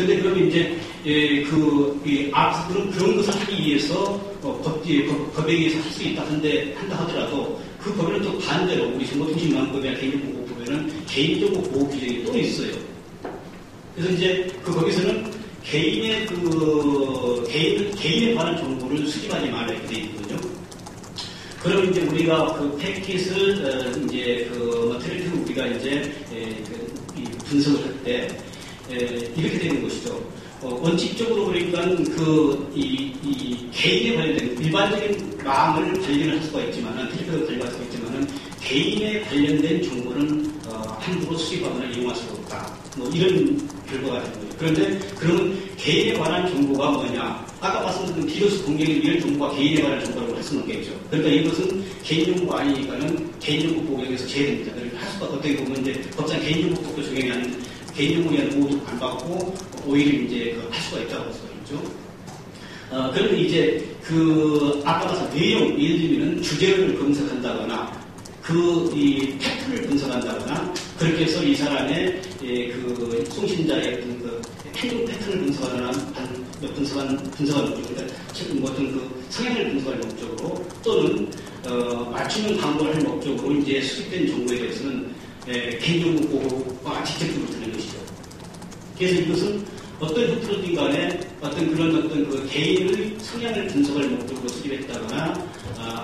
근데 그러면 이제 그런 것을 하기 위해서 법에 의해서 할 수 있다 한다 하더라도 그 법에는 또 반대로 우리 정보통신망법이나 개인정보보호법에는 개인정보 보호 규정이 또 있어요. 그래서 이제 그 거기서는 개인에 관한 정보를 수집하지 말라 이렇게 돼 있거든요. 그럼 이제 우리가 그 패킷을 이제 머티리얼을 우리가 이제 분석을 할 때 이렇게 되는 것이죠. 원칙적으로 그러니까 개인에 관련된 일반적인 망을 발견을 할 수가 있지만은 트리플을 발견할 수가 있지만은 개인에 관련된 정보는 함부로 수집하거나 이용할 수가 없다. 뭐 이런 결과가 되는 거예요. 그런데 그러면 개인에 관한 정보가 뭐냐? 아까 말씀드린 디도스 공격에 의한 정보가 개인에 관한 정보라고 할 수는 없겠죠. 그러니까 이것은 개인정보 아니니까는 개인정보 보호령에서 제외됩니다. 그러니까 할 수가 어떻게 보면 이제 법상 개인정보법도 적용이 안 개인정보에 대한 보호도 안 받고 오히려 이제 할 수가 있다고 할 수가 있죠. 그러면 이제 아까 말씀 내용, 예를 들면 주제를 분석한다거나 이 팩트를 분석한다거나 그렇게 해서 이 사람의 송신자의 행동 패턴을 분석하거나 분석한 목적으로, 그러니까 어떤 성향을 분석할 목적으로 또는 맞춤형 광고를 할 목적으로 이제 수집된 정보에 대해서는 개인정보 보호가 직접적으로 드는 것이죠. 그래서 이것은 어떤 형태로든 간에 어떤 개인의 성향을 분석할 목적으로 수집했다거나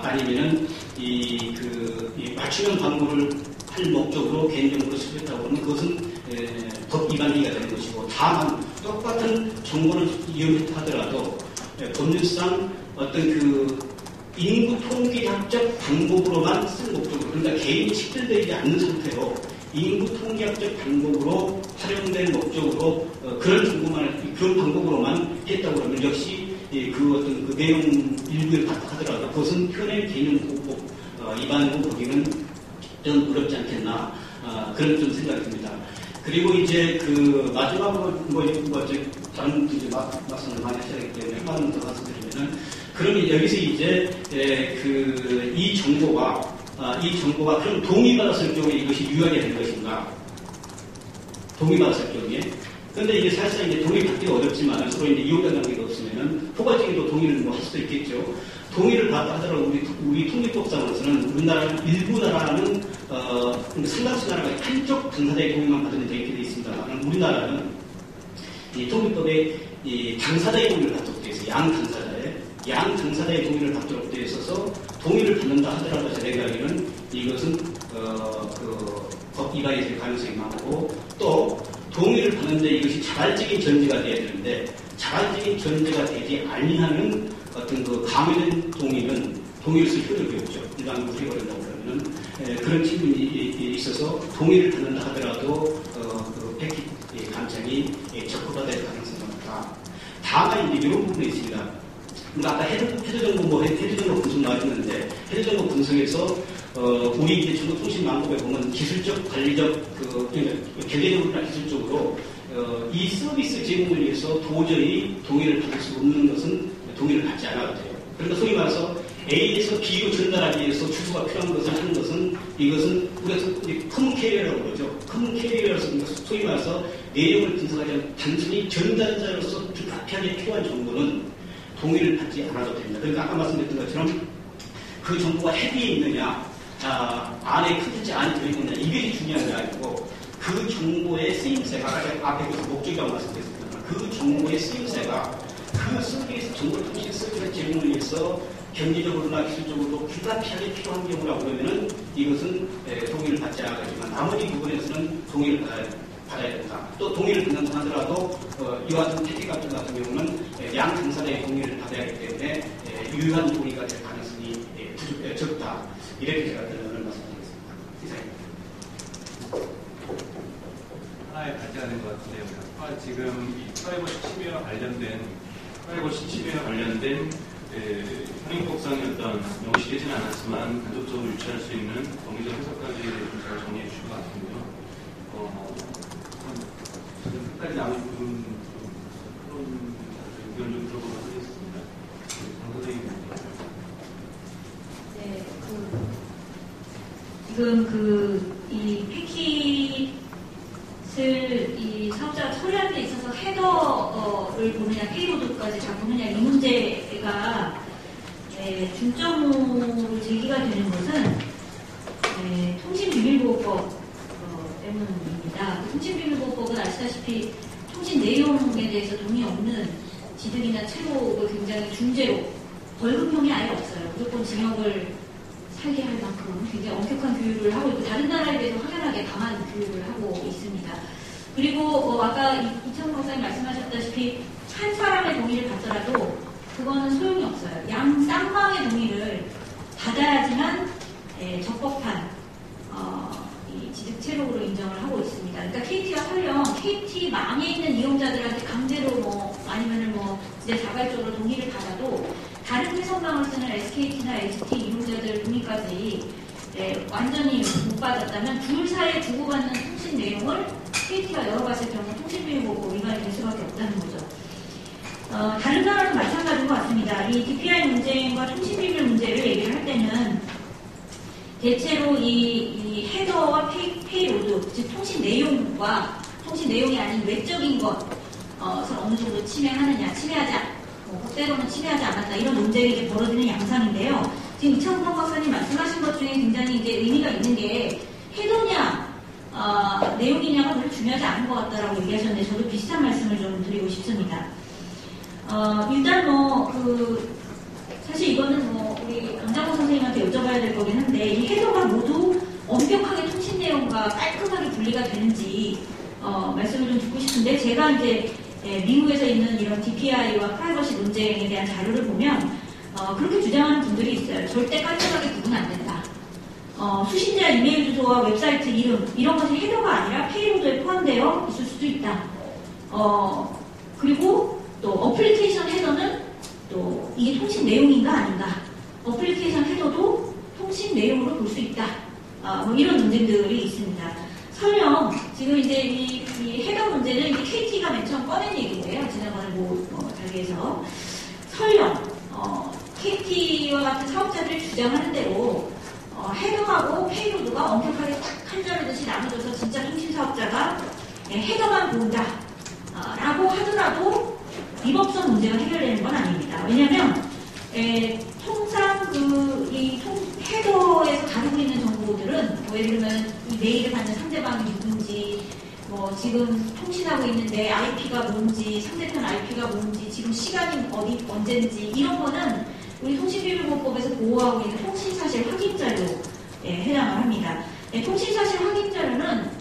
아니면은 이 맞춤형 광고를 할 목적으로 개인정보를 수집했다고 하면 그것은 법 위반 행위가 되는 것이고, 다만 똑같은 정보를 이용했다 하더라도 법률상 어떤 인구 통계학적 방법으로만 쓸 목적으로, 그러니까 개인이 식별되지 않는 상태로 인구 통계학적 방법으로 활용될 목적으로 그런 방법으로만 했다고 하면 역시 어떤 내용 일부를 바탕하더라도 그것은 현행 개인정보법 위반으로 보기는 좀 어렵지 않겠나 그런 좀 생각이 듭니다. 그리고 이제 마지막으로 다른 이제 말씀을 많이 하셔야겠기 때문에 한번 더 말씀드리면은, 그러면 여기서 이제 이 정보가 그럼 동의받았을 경우에 이것이 유효하게 되는 것인가? 동의받았을 경우에. 근데 이게 사실상 이제 동의받기가 어렵지만 서로 이제 이용자 관계가 없으면은 포괄적인 동의를 할 수도 있겠죠. 동의를 받다 하더라도 우리 통계법상으로서는 일부 나라는 상당수 나라가 한쪽 당사자의 동의만 받으면 되게 돼 있습니다만, 우리나라는 이 통계법에 이 당사자의 동의를 받도록 되어 있어요. 양 당사자의 동의를 받도록 되어 있어서 동의를 받는다 하더라도 제 생각에는 이것은 법 위반이 될 가능성이 많고, 또 동의를 받는데 이것이 자발적인 전제가 돼야 되는데 자발적인 전제가 되지 아니하는 어떤 강요된 동의는 동의를 쓸 효력이 없죠. 일반적으로 해버린다고 그러면은 그런 측면이 있어서 동의를 받는다 하더라도 패킷 감청이 적법화될 가능성이 높다. 다만 이제 이런 부분이 있습니다. 그러니까 아까 헤드정보 분석 나왔는데, 헤드정보 분석에서 우리 이제 정보통신망법에 보면 기술적, 관리적, 경제적으로나 기술적으로 이 서비스 제공을 위해서 도저히 동의를 받을 수 없는 것은 동의를 받지 않아도 돼요. 그러니까 소위 말해서 A에서 B로 전달하기 위해서 주소가 필요한 것을 하는 것은, 이것은 우리가 커먼 캐리어라고 그러죠. 커먼 캐리어라서 소위 말해서 내용을 분석하지 않고 단순히 전달자로서 불가피하게 필요한 정보는 동의를 받지 않아도 됩니다. 그러니까 아까 말씀드렸던 것처럼 그 정보가 헤드에 있느냐, 안에 컨텐츠 안에 들어있느냐, 이게 중요한 게 아니고 그 정보의 쓰임새가, 아까 앞에 목적이라고 말씀드렸습니다. 그 정보의 쓰임새가 그 서비스, 정보통신 서비스 제공을 위해서 경제적으로나 기술적으로 불가피하게 필요한 경우라고 그러면은 이것은 동의를 받지 않아야지만 나머지 부분에서는 동의를 받아야 된다. 또 동의를 받는다 하더라도 이와 같은 패킷 같은 경우는 양 당사자의 동의를 받아야 하기 때문에 유효한 동의가 될 가능성이 적다. 이렇게 제가 결론을 말씀드리겠습니다. 이상입니다. 하나의 발제가 된 것 같은데요. 지금 이 프라이버시 침해와 관련된 현행법상의 어떤 명시되지는 않았지만 간접적으로 유치할 수 있는 법리적 해석까지 좀 잘 정리해 주신 것 같은데요. 끝까지 남은 부분 그런 의견 좀 들어보도록 하겠습니다. 강 선생님. 네, 지금 이 패킷을 이 사업자가 처리하는 데 있어서 헤더 페이로드를 보느냐, 페이로드까지 잘 보느냐, 이 문제가 중점으로 제기가 되는 것은 통신비밀보호법 때문입니다. 통신비밀보호법은 아시다시피 통신 내용에 대해서 동의 없는 지득이나 체록을 굉장히 중죄로, 벌금형이 아예 없어요. 무조건 징역을 살게 할 만큼 굉장히 엄격한 교육을 하고 있고, 다른 나라에 비해서 확연하게 강한 교육을 하고 있습니다. 그리고 아까 이창훈 박사님 말씀하셨다시피 한 사람의 동의를 받더라도 그거는 소용이 없어요. 양 쌍방의 동의를 받아야지만 적법한 이 지득체록으로 인정을 하고 있습니다. 그러니까 KT가 설령 KT망에 있는 이용자들한테 강제로 아니면은 이제 자발적으로 동의를 받아도 다른 회선망을 쓰는 SKT나 HT 이용자들 동의까지 완전히 못 받았다면 둘 사이에 주고받는 통신 내용을 KT가 열어봤을 경우 통신비밀보호 위반이 될 수밖에 없다는 거죠. 다른 나라도 마찬가지인 것 같습니다. 이 DPI 문제와 통신비밀 문제를 얘기를 할 때는 대체로 이 헤더와 페이로드, 즉 통신 내용과 통신 내용이 아닌 외적인 것을 어느 정도 침해하느냐, 때로는 침해하지 않았다, 이런 논쟁이 이제 벌어지는 양상인데요. 지금 이창훈 박사님 말씀하신 것 중에 굉장히 이제 의미가 있는 게 헤더냐, 내용이냐가 별로 중요하지 않은 것 같다라고 얘기하셨는데, 저도 비슷한 말씀을 좀 드리고 싶습니다. 일단 사실 이거는 우리 강장호 선생님한테 여쭤봐야 될 거긴 한데, 이 헤더가 모두 엄격하게 통신 내용과 깔끔하게 분리가 되는지 말씀을 좀 듣고 싶은데, 제가 이제 미국에서 있는 이런 DPI와 프라이버시 논쟁에 대한 자료를 보면 그렇게 주장하는 분들이 있어요. 절대 깔끔하게 구분 안 된다. 수신자 이메일 주소와 웹사이트 이름 이런 것이 헤더가 아니라 페이로드에 포함되어 있을 수도 있다. 그리고 또 어플리케이션 헤더는 또 이게 통신 내용인가 아닌가. 어플리케이션 헤더도 통신 내용으로 볼 수 있다. 이런 논쟁들이 있습니다. 설령 지금 이제 이 헤더 문제는 이제 KT가 맨 처음 꺼낸 얘기예요. 지난번에 자리에서 설령 KT와 같은 사업자들이 주장하는 대로 헤더하고 페이로드가 엄격하게 딱 한 자르듯이 나눠져서 진짜 통신 사업자가 헤더만 본다 라고 하더라도 위법성 문제가 해결되는 건 아닙니다. 왜냐하면 통상 이 헤더에서 다루고 있는 정보들은 예를 들면 이 메일을 받는 상대방이 누군지, 지금 통신하고 있는데 IP가 뭔지, 상대편 IP가 뭔지, 지금 시간이 언제인지, 이런 거는 우리 통신비밀보호법에서 보호하고 있는 통신사실 확인자료에 해당을 합니다. 통신사실 확인자료는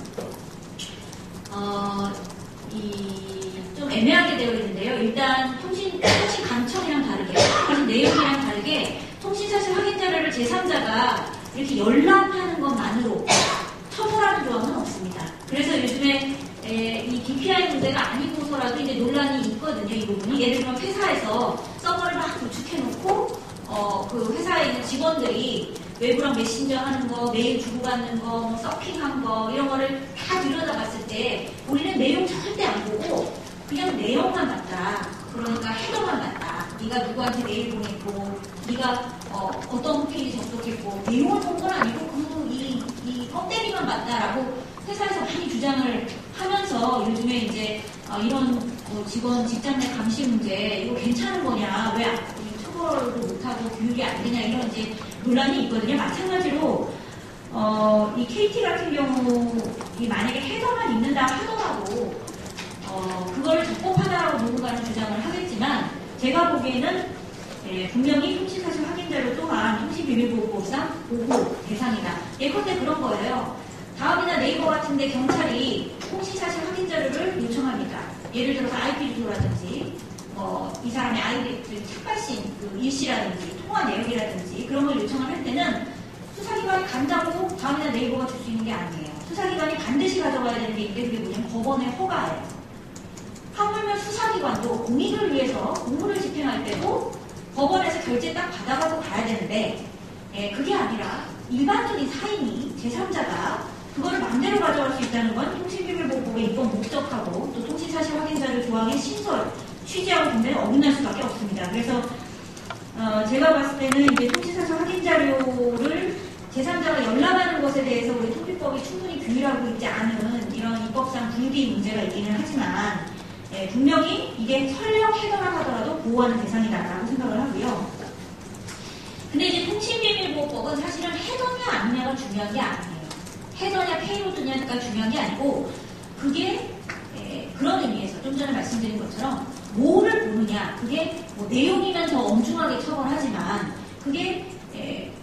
좀 애매하게 되어 있는데요. 일단 통신 강청이랑 다르게, 통신 내용이랑 다르게 통신사실 확인자료를 제3자가 이렇게 열람하는 것만으로 처벌하는 조항은 없습니다. 그래서 요즘에 이 DPI 문제가 아니고서라도 이제 논란이 있거든요. 이 부분이. 예를 들면 회사에서 서버를 막 구축해놓고 그 회사에 있는 직원들이 외부랑 메신저 하는 거, 메일 주고받는 거, 서핑한 거 이런 거를 다 들여다봤을 때 우리는 내용 절대 안 보고 그냥 내용만 봤다. 그러니까 헤더만 봤다. 네가 누구한테 메일 보냈고, 네가 어떤 홈페이지 접속했고, 내용을 본 건 아니고 그냥 이 껍데기만 봤다라고 회사에서 많이 주장을 하면서 요즘에 이제 이런 직장 내 감시 문제 이거 괜찮은 거냐, 왜 처벌도 못하고 교육이 안 되냐, 이런 이제 논란이 있거든요. 마찬가지로 이 KT 같은 경우 만약에 헤더만 있는다 하더라도 그걸 적법하다라고 누군가는 주장을 하겠지만, 제가 보기에는 분명히 통신사실 확인자료 또한 통신비밀보호법상 보호 대상이다. 예컨대 그런 거예요. 다음이나 네이버 같은데 경찰이 통신사실 확인자료를 요청합니다. 예를 들어서 IP 주소라든지 이 사람의 아이디 착발신 일시라든지 통화 내역이라든지 그런 걸 요청을 할 때는 수사기관이 간다고 다음이나 네이버가 줄 수 있는 게 아니에요. 수사기관이 반드시 가져가야 되는 게 있는데 그게 뭐냐면 법원의 허가예요. 하물며 수사기관도 공익을 위해서 공무를 집행할 때도 법원에서 결제 딱 받아가고 가야 되는데 그게 아니라 일반적인 사인이 제3자가 그거를 마음대로 가져갈 수 있다는 건 통신비밀보호법의 입법 목적하고 또 통신사실 확인자료 조항의 신설 취지하고 굉장히 어긋날 수밖에 없습니다. 그래서 제가 봤을 때는 이제 통신사실 확인자료를 제3자가 열람하는 것에 대해서 우리 통비법이 충분히 규율하고 있지 않은 이런 입법상 불비 문제가 있기는 하지만, 분명히 이게 설령 해더라 하더라도 보호하는 대상이다라고 생각을 하고요. 근데 이제 통신비밀보호법은 사실은 해더냐 아니냐가 중요한 게 아니에요. 해더냐 페이로드냐가 중요한 게 아니고 그게 그런 의미에서 좀 전에 말씀드린 것처럼 뭐를 보느냐 그게 뭐 내용이면 더 엄중하게 처벌하지만 그게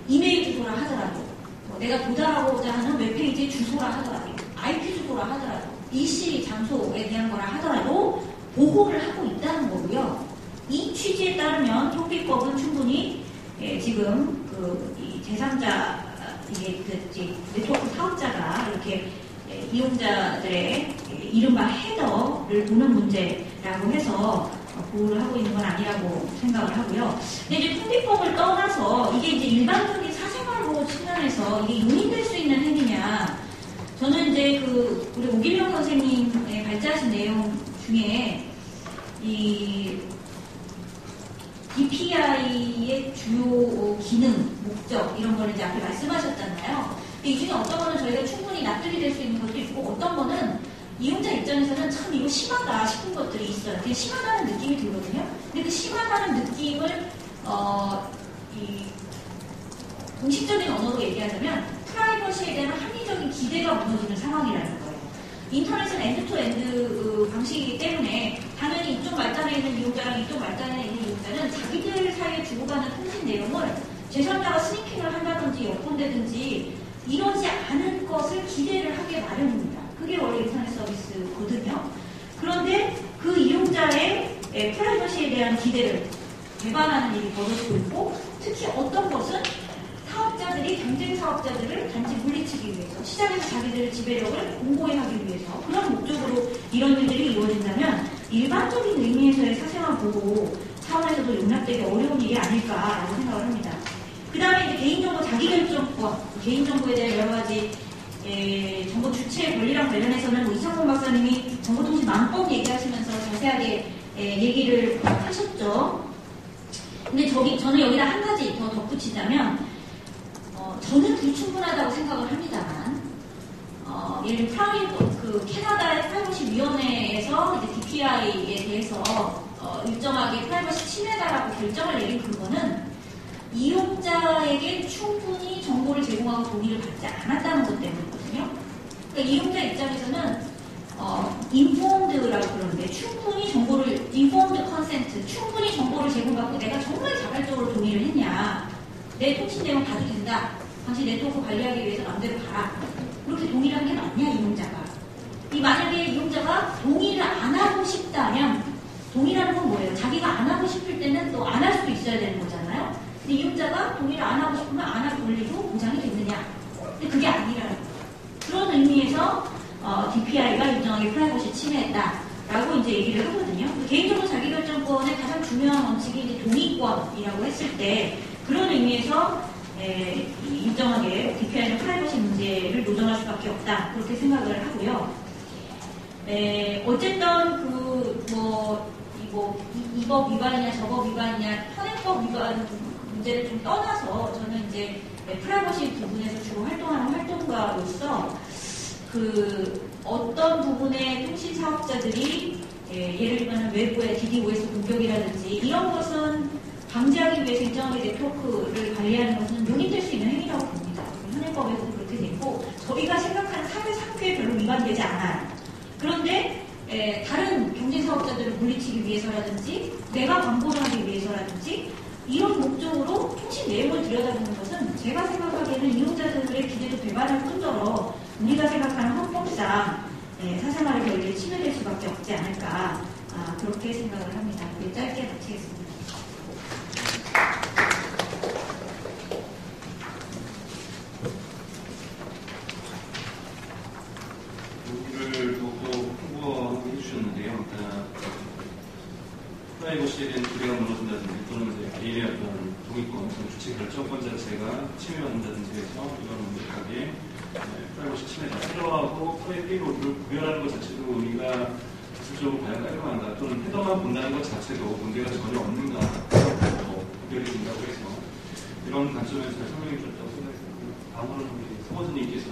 이메일 주소라 하더라도 뭐 내가 도달하고자 하는 웹페이지의 주소라 하더라도 IP 주소라 하더라도 일시 장소에 대한 거라 하더라도 보호를 하고 있다는 거고요. 이 취지에 따르면 통비법은 충분히 지금 이 제3자 이게 네트워크 사업자가 이렇게 이용자들의 이른바 헤더를 보는 문제라고 해서 보호를 하고 있는 건 아니라고 생각을 하고요. 근데 이제 통비법을 떠나서 이게 이제 일반적인 사생활 보호 측면에서 이게 용인될 수 있는 행위냐? 저는 이제 우리 오길영 선생님의 발제하신 내용 중에 이 DPI의 주요 기능, 목적 이런 거를 이제 앞에 말씀하셨잖아요. 근데 이 중에 어떤 거는 저희가 충분히 납득이 될 수 있는 것도 있고 어떤 거는 이용자 입장에서는 참 이거 심하다 싶은 것들이 있어요. 되게 심하다는 느낌이 들거든요. 근데 그 심하다는 느낌을 이 공식적인 언어로 얘기하자면 프라이버시에 대한 합리적인 기대가 무너지는 상황이라는 거예요. 인터넷은 엔드-투-엔드 방식이기 때문에 당연히 이쪽 말단에 있는 이용자랑 이쪽 말단에 있는 이용자는 자기들 사이에 주고받는 통신 내용을 제3자가 스니핑을 한다든지 엿본다든지 이러지 않은 것을 기대를 하게 마련입니다. 그게 원래 인터넷 서비스거든요. 그런데 그 이용자의 프라이버시에 대한 기대를 배반하는 일이 벌어지고 있고 특히 어떤 것은 사업자들이 경쟁 사업자들을 단지 물리치기 위해서 시장에서 자기들의 지배력을 공고히 하기 위해서 그런 목적으로 이런 일들이 이루어진다면 일반적인 의미에서의 사생활 보호 차원에서도 용납되기 어려운 일이 아닐까라고 생각을 합니다. 그 다음에 이제 개인정보 자기결정권, 개인정보에 대한 여러 가지 정보 주체의 권리랑 관련해서는 이상범 박사님이 정보통신망법 얘기하시면서 자세하게 얘기를 하셨죠. 근데 저는 여기다 한 가지 더 덧붙이자면 저는 불충분하다고 생각을 합니다만 예를 들면 캐나다의 프라이버시 위원회에서 이제 DPI에 대해서 일정하게 프라이버시 침해다라고 결정을 내린 근거는 이용자에게 충분히 정보를 제공하고 동의를 받지 않았다는 것 때문이거든요. 그러니까 이용자 입장에서는 informed라고 그러는데 충분히 정보를 informed consent, 충분히 정보를 제공받고 내가 정말 자발적으로 동의를 했냐, 내 통신 내용 봐도 된다, 당신 네트워크 관리하기 위해서 마음대로 봐라, 그렇게 동의를 한 게 맞냐 이용자가. 만약에 이용자가 동의를 안 하고 싶다면 동의라는 건 뭐예요? 자기가 안 하고 싶을 때는 또 안 할 수도 있어야 되는 거잖아요. 근데 이용자가 동의를 안 하고 싶으면 안 할 권리도 보장이 됐느냐? 근데 그게 아니라는 거예요. 그런 의미에서 DPI가 일정하게 프라이버시 침해했다라고 이제 얘기를 하거든요. 개인정보 자기결정권의 가장 중요한 원칙이 이제 동의권이라고 했을 때 그런 의미에서 일정하게 DPI는 프라이버시 문제를 노정할 수밖에 없다 그렇게 생각을 하고요. 어쨌든 이 법 위반이냐 저법 위반이냐 현행법 위반 문제를 좀 떠나서 저는 이제 프라이버시 부분에서 주로 활동하는 활동가로서 어떤 부분의 통신 사업자들이 예를 들면 외부의 DDoS 공격이라든지 이런 것은 방지하기 위해서 일정하게 네트워크를 관리하는 것은 용인될 수 있는 행위라고 봅니다. 현행법에서도 그렇게 되고 저희가 생각하는 사회 상규에 별로 위반되지 않아요. 그런데 다른 경쟁 사업자들을 물리치기 위해서라든지 내가 광고를 하기 위해서라든지 이런 목적으로 통신 내용을 들여다보는 것은 제가 생각하기에는 이용자들의 기대도 배반할 뿐더러 우리가 생각하는 헌법상 사생활의 권리를 침해될 수밖에 없지 않을까 그렇게 생각을 합니다. 짧게 마치겠습니다. 여기를 또 홍보하고 해주셨는데요. 프라이버시에 대한 기대가 무너진다든지 또는 이제 개인의 어떤 동의권, 주체 결정권 자체가 침해받는다든지 해서 이런 문제하게 프라이버시 침해다. 헤더하고 페이로드를 구별하는 것 자체도 우리가 기술적으로 과연 깔끔한가 또는 헤더만 본다는 것 자체도 문제가 전혀 없는가 구별이 된다고 해서 이런 관점에서 잘 설명해 주셨다고 생각했습니다. 다음으로는 우리 서버즈님께서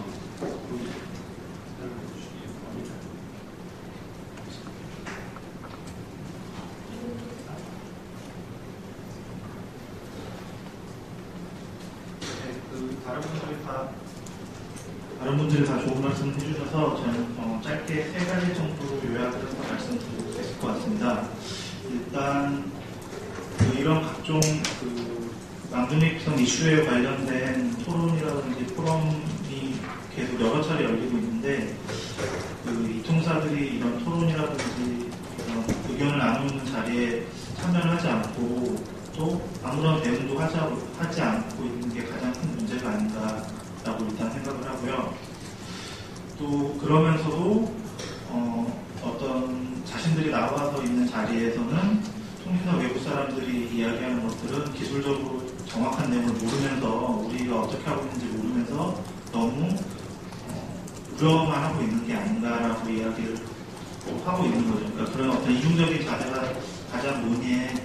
다른 분들이 다 좋은 말씀 해주셔서 저는 짧게 3가지 정도로 요약을 해서 말씀드릴 수 있을 것 같습니다. 일단 이런 각종 망중립성 이슈에 관련된 토론이라든지 포럼이 계속 여러 차례 열리고 있는데 이 통사들이 이런 토론이라든지 이런 의견을 나누는 자리에 참여를 하지 않고 또 아무런 대응도 하지 않고 있는 게 가장 큰 문제가 아닌가라고 일단 생각을 하고요. 또 그러면서도 어떤 자신들이 나와서 있는 자리에서는 통신사 외부 사람들이 이야기하는 것들은 기술적으로 정확한 내용을 모르면서 우리가 어떻게 하고 있는지 모르면서 너무 우려만 하고 있는 게 아닌가라고 이야기를 하고 있는 거죠. 그러니까 그런 어떤 이중적인 자세가 가장 논의의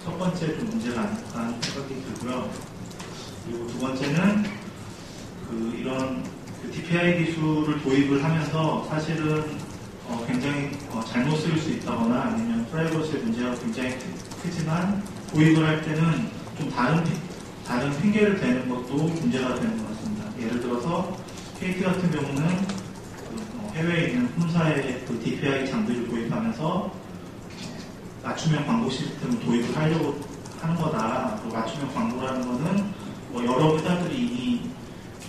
첫 번째 좀 문제가 아닐까 하는 생각이 들고요. 그리고 두 번째는 이런 DPI 기술을 도입을 하면서 사실은 굉장히 잘못 쓰일 수 있다거나 아니면 프라이버시의 문제가 굉장히 크지만 도입을 할 때는 좀 다른 핑계를 대는 것도 문제가 되는 것 같습니다. 예를 들어서 KT 같은 경우는 해외에 있는 본사의 DPI 장비를 도입하면서 맞춤형 광고 시스템을 도입을 하려고 하는 거다. 맞춤형 광고라는 거는 여러 회사들이 이미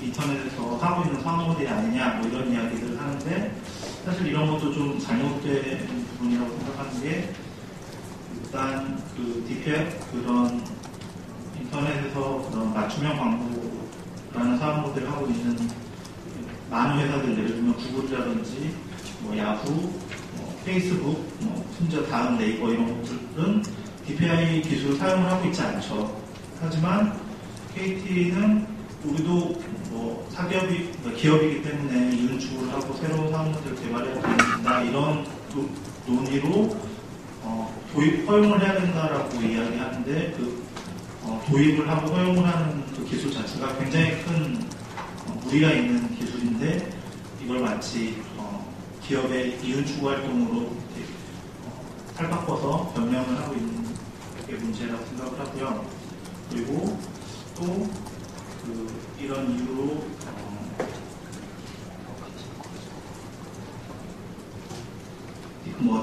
인터넷에서 하고 있는 상호들이 아니냐 이런 이야기를 하는데 사실 이런 것도 좀 잘못된 부분이라고 생각하는 게 일단 DPI 그런 인터넷에서 그런 맞춤형 광고라는 사업 모델을 하고 있는 많은 회사들 예를 들면 구글이라든지 야후, 페이스북, 심지어 다음 네이버 이런 것들은 DPI 기술을 사용을 하고 있지 않죠. 하지만 KT는 우리도 사기업이 기업이기 때문에 이윤 추구를 하고 새로운 사업 모델을 개발해야 된다 이런 논의로 도입 허용을 해야 된다라고 이야기하는데 도입을 하고 허용을 하는 그 기술 자체가 굉장히 큰 무리가 있는 기술인데 이걸 마치 기업의 이윤 추구 활동으로 탈바꿔서 변명을 하고 있는 게 문제라고 생각을 하고요. 그리고 또 이런 이유로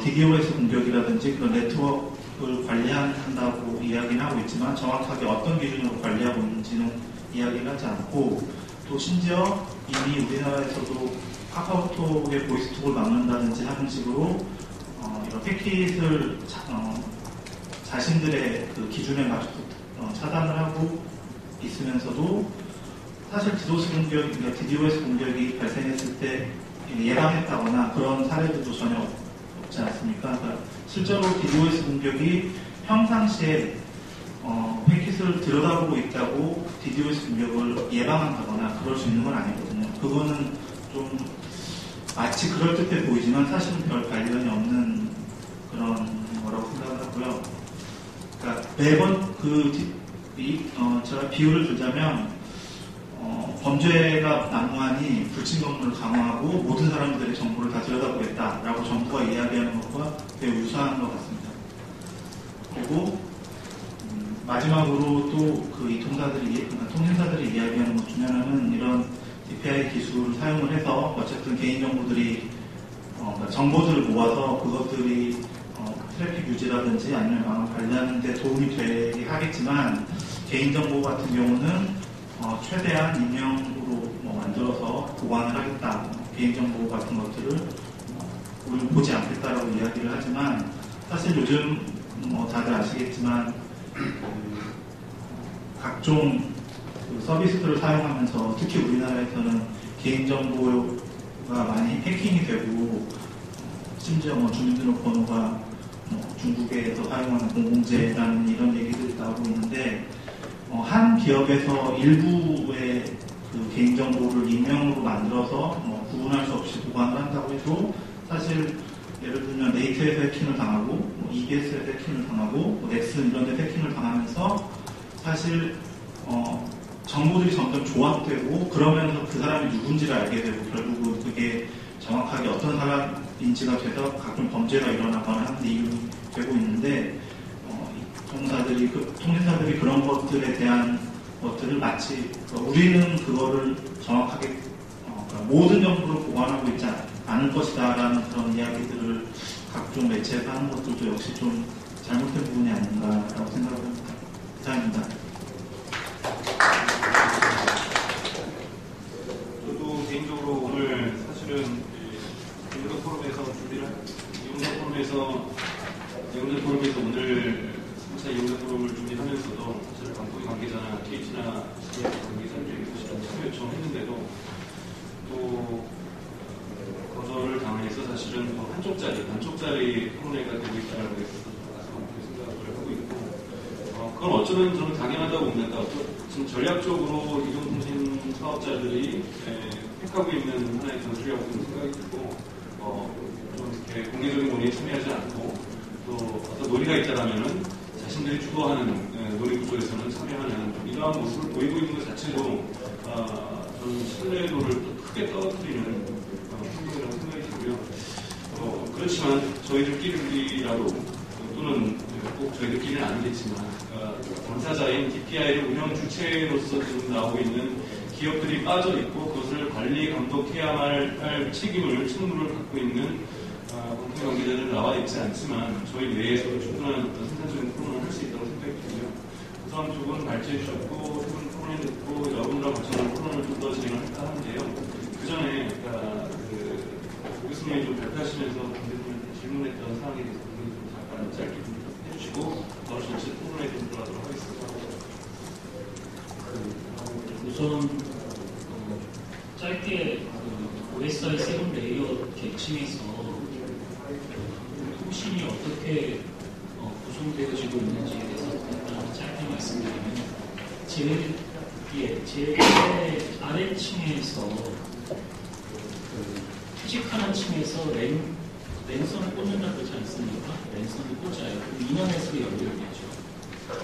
DDoS 공격이라든지 그런 네트워크를 관리한다고 이야기는 하고 있지만 정확하게 어떤 기준으로 관리하고 있는지는 이야기를 하지 않고 또 심지어 이미 우리나라에서도 카카오톡의 보이스톡을 막는다든지 하는 식으로 이런 패킷을 자신들의 기준에 맞춰서 차단을 하고 있으면서도 사실 DDoS 공격이 발생했을 때 예방했다거나 그런 사례들도 전혀 없지 않습니까? 그러니까 실제로 DDoS 공격이 평상시에 패킷을 들여다보고 있다고 DDoS 공격을 예방한다거나 그럴 수 있는 건 아니거든요. 그거는 좀 마치 그럴듯해 보이지만 사실은 별 관련이 없는 그런 거라고 생각을 하고요. 그러니까 매번 제가 비유를 들자면 범죄가 난무하니 불침 검문을 강화하고 모든 사람들의 정보를 다 들여다보겠다라고 정부가 이야기하는 것과 되게 유사한 것 같습니다. 그리고 마지막으로 또 이 통신사들이 이야기하는 것 중에 하나는 이런 DPI 기술을 사용을 해서 어쨌든 개인정보들이 정보들을 모아서 그것들이 트래픽 유지라든지 아니면 망을 관리하는 데 도움이 되게 하겠지만 개인정보 같은 경우는 최대한 익명으로 만들어서 보관을 하겠다. 개인정보 같은 것들을 우리는 보지 않겠다라고 이야기를 하지만 사실 요즘 다들 아시겠지만 각종 서비스들을 사용하면서 특히 우리나라에서는 개인정보가 많이 해킹이 되고 심지어 주민등록번호가 중국에서 사용하는 공공재라는 이런 얘기들이 나오고 있는데 한 기업에서 일부의 개인정보를 익명으로 만들어서 구분할 수 없이 보관을 한다고 해도 사실 예를 들면 네이트에서 해킹을 당하고 EBS에서 해킹을 당하고 넥슨 이런 데 해킹을 당하면서 사실 정보들이 점점 조합되고 그러면서 그 사람이 누군지를 알게 되고 결국은 그게 정확하게 어떤 사람인지가 돼서 가끔 범죄가 일어나거나 하는 데 이유가 되고 있는데 통신사들이 그런 것들에 대한 것들을 마치 우리는 그거를 정확하게 모든 정보를 보관하고 있지 않을 것이다라는 그런 이야기들을 각종 매체에서 하는 것들도 역시 좀 잘못된 부분이 아닌가라고 생각합니다. 이상입니다. 저도 개인적으로 오늘 사실은 이용자 포럼에서 오늘 3차 이용자 포럼을 준비하면서도 사실 방통위 관계자나 TH나 관계자들에게 참여 요청했는데도 또 거절을 당해서 사실은 또 한쪽짜리 토론회가 되고 있다는 것에 있어서 생각을 하고 있고 그건 어쩌면 저는 당연하다고 봅니다. 지금 전략적으로 이동통신 사업자들이 택하고 있는 하나의 전술이라고 생각이 들고 좀 이렇게 공개적인 논의에 참여하지 않고 또 어떤 논의가 있다라면은 자신들이 주도하는 논의 구조에서는 참여하는 이러한 모습을 보이고 있는 것 자체도 저는 신뢰도를 또 크게 떨어뜨리는 행동이라고 생각이 들고요. 그렇지만 저희들끼리라도 또는 꼭 저희들끼리는 아니겠지만 당사자인 DPI를 운영 주체로서 지금 나오고 있는 기업들이 빠져 있고 그것을 관리 감독해야 할 책임을 갖고 있는 공통 관계자들은 나와 있지 않지만 저희 내에서도 충분한 어떤 생산적인 토론을 할 수 있다고 생각이 들고요. 우선 두 분 발제해 주셨고 세 분 토론해 듣고 여러분과 같이 토론을 좀 더 진행을 할까 하는데요. 그 전에 고 교수님이 좀 발표하시면서 관계자분한테 질문했던 사항에 대해서 좀 잠깐 짧게 좀 해주시고 바로 전체 토론에 좀 들어가도록 하겠습니다. 우선 짧게 OSI 세븐 레이어 계층에서 통신이 어떻게 구성되어지고 있는지에 대해서 일단 짧게 말씀드리면 제일 아래층에서 퇴직하는 층에서 랜선을 꽂는다 그러지 않습니까? 랜선을 꽂아요. 그럼 인원에서 연결되죠.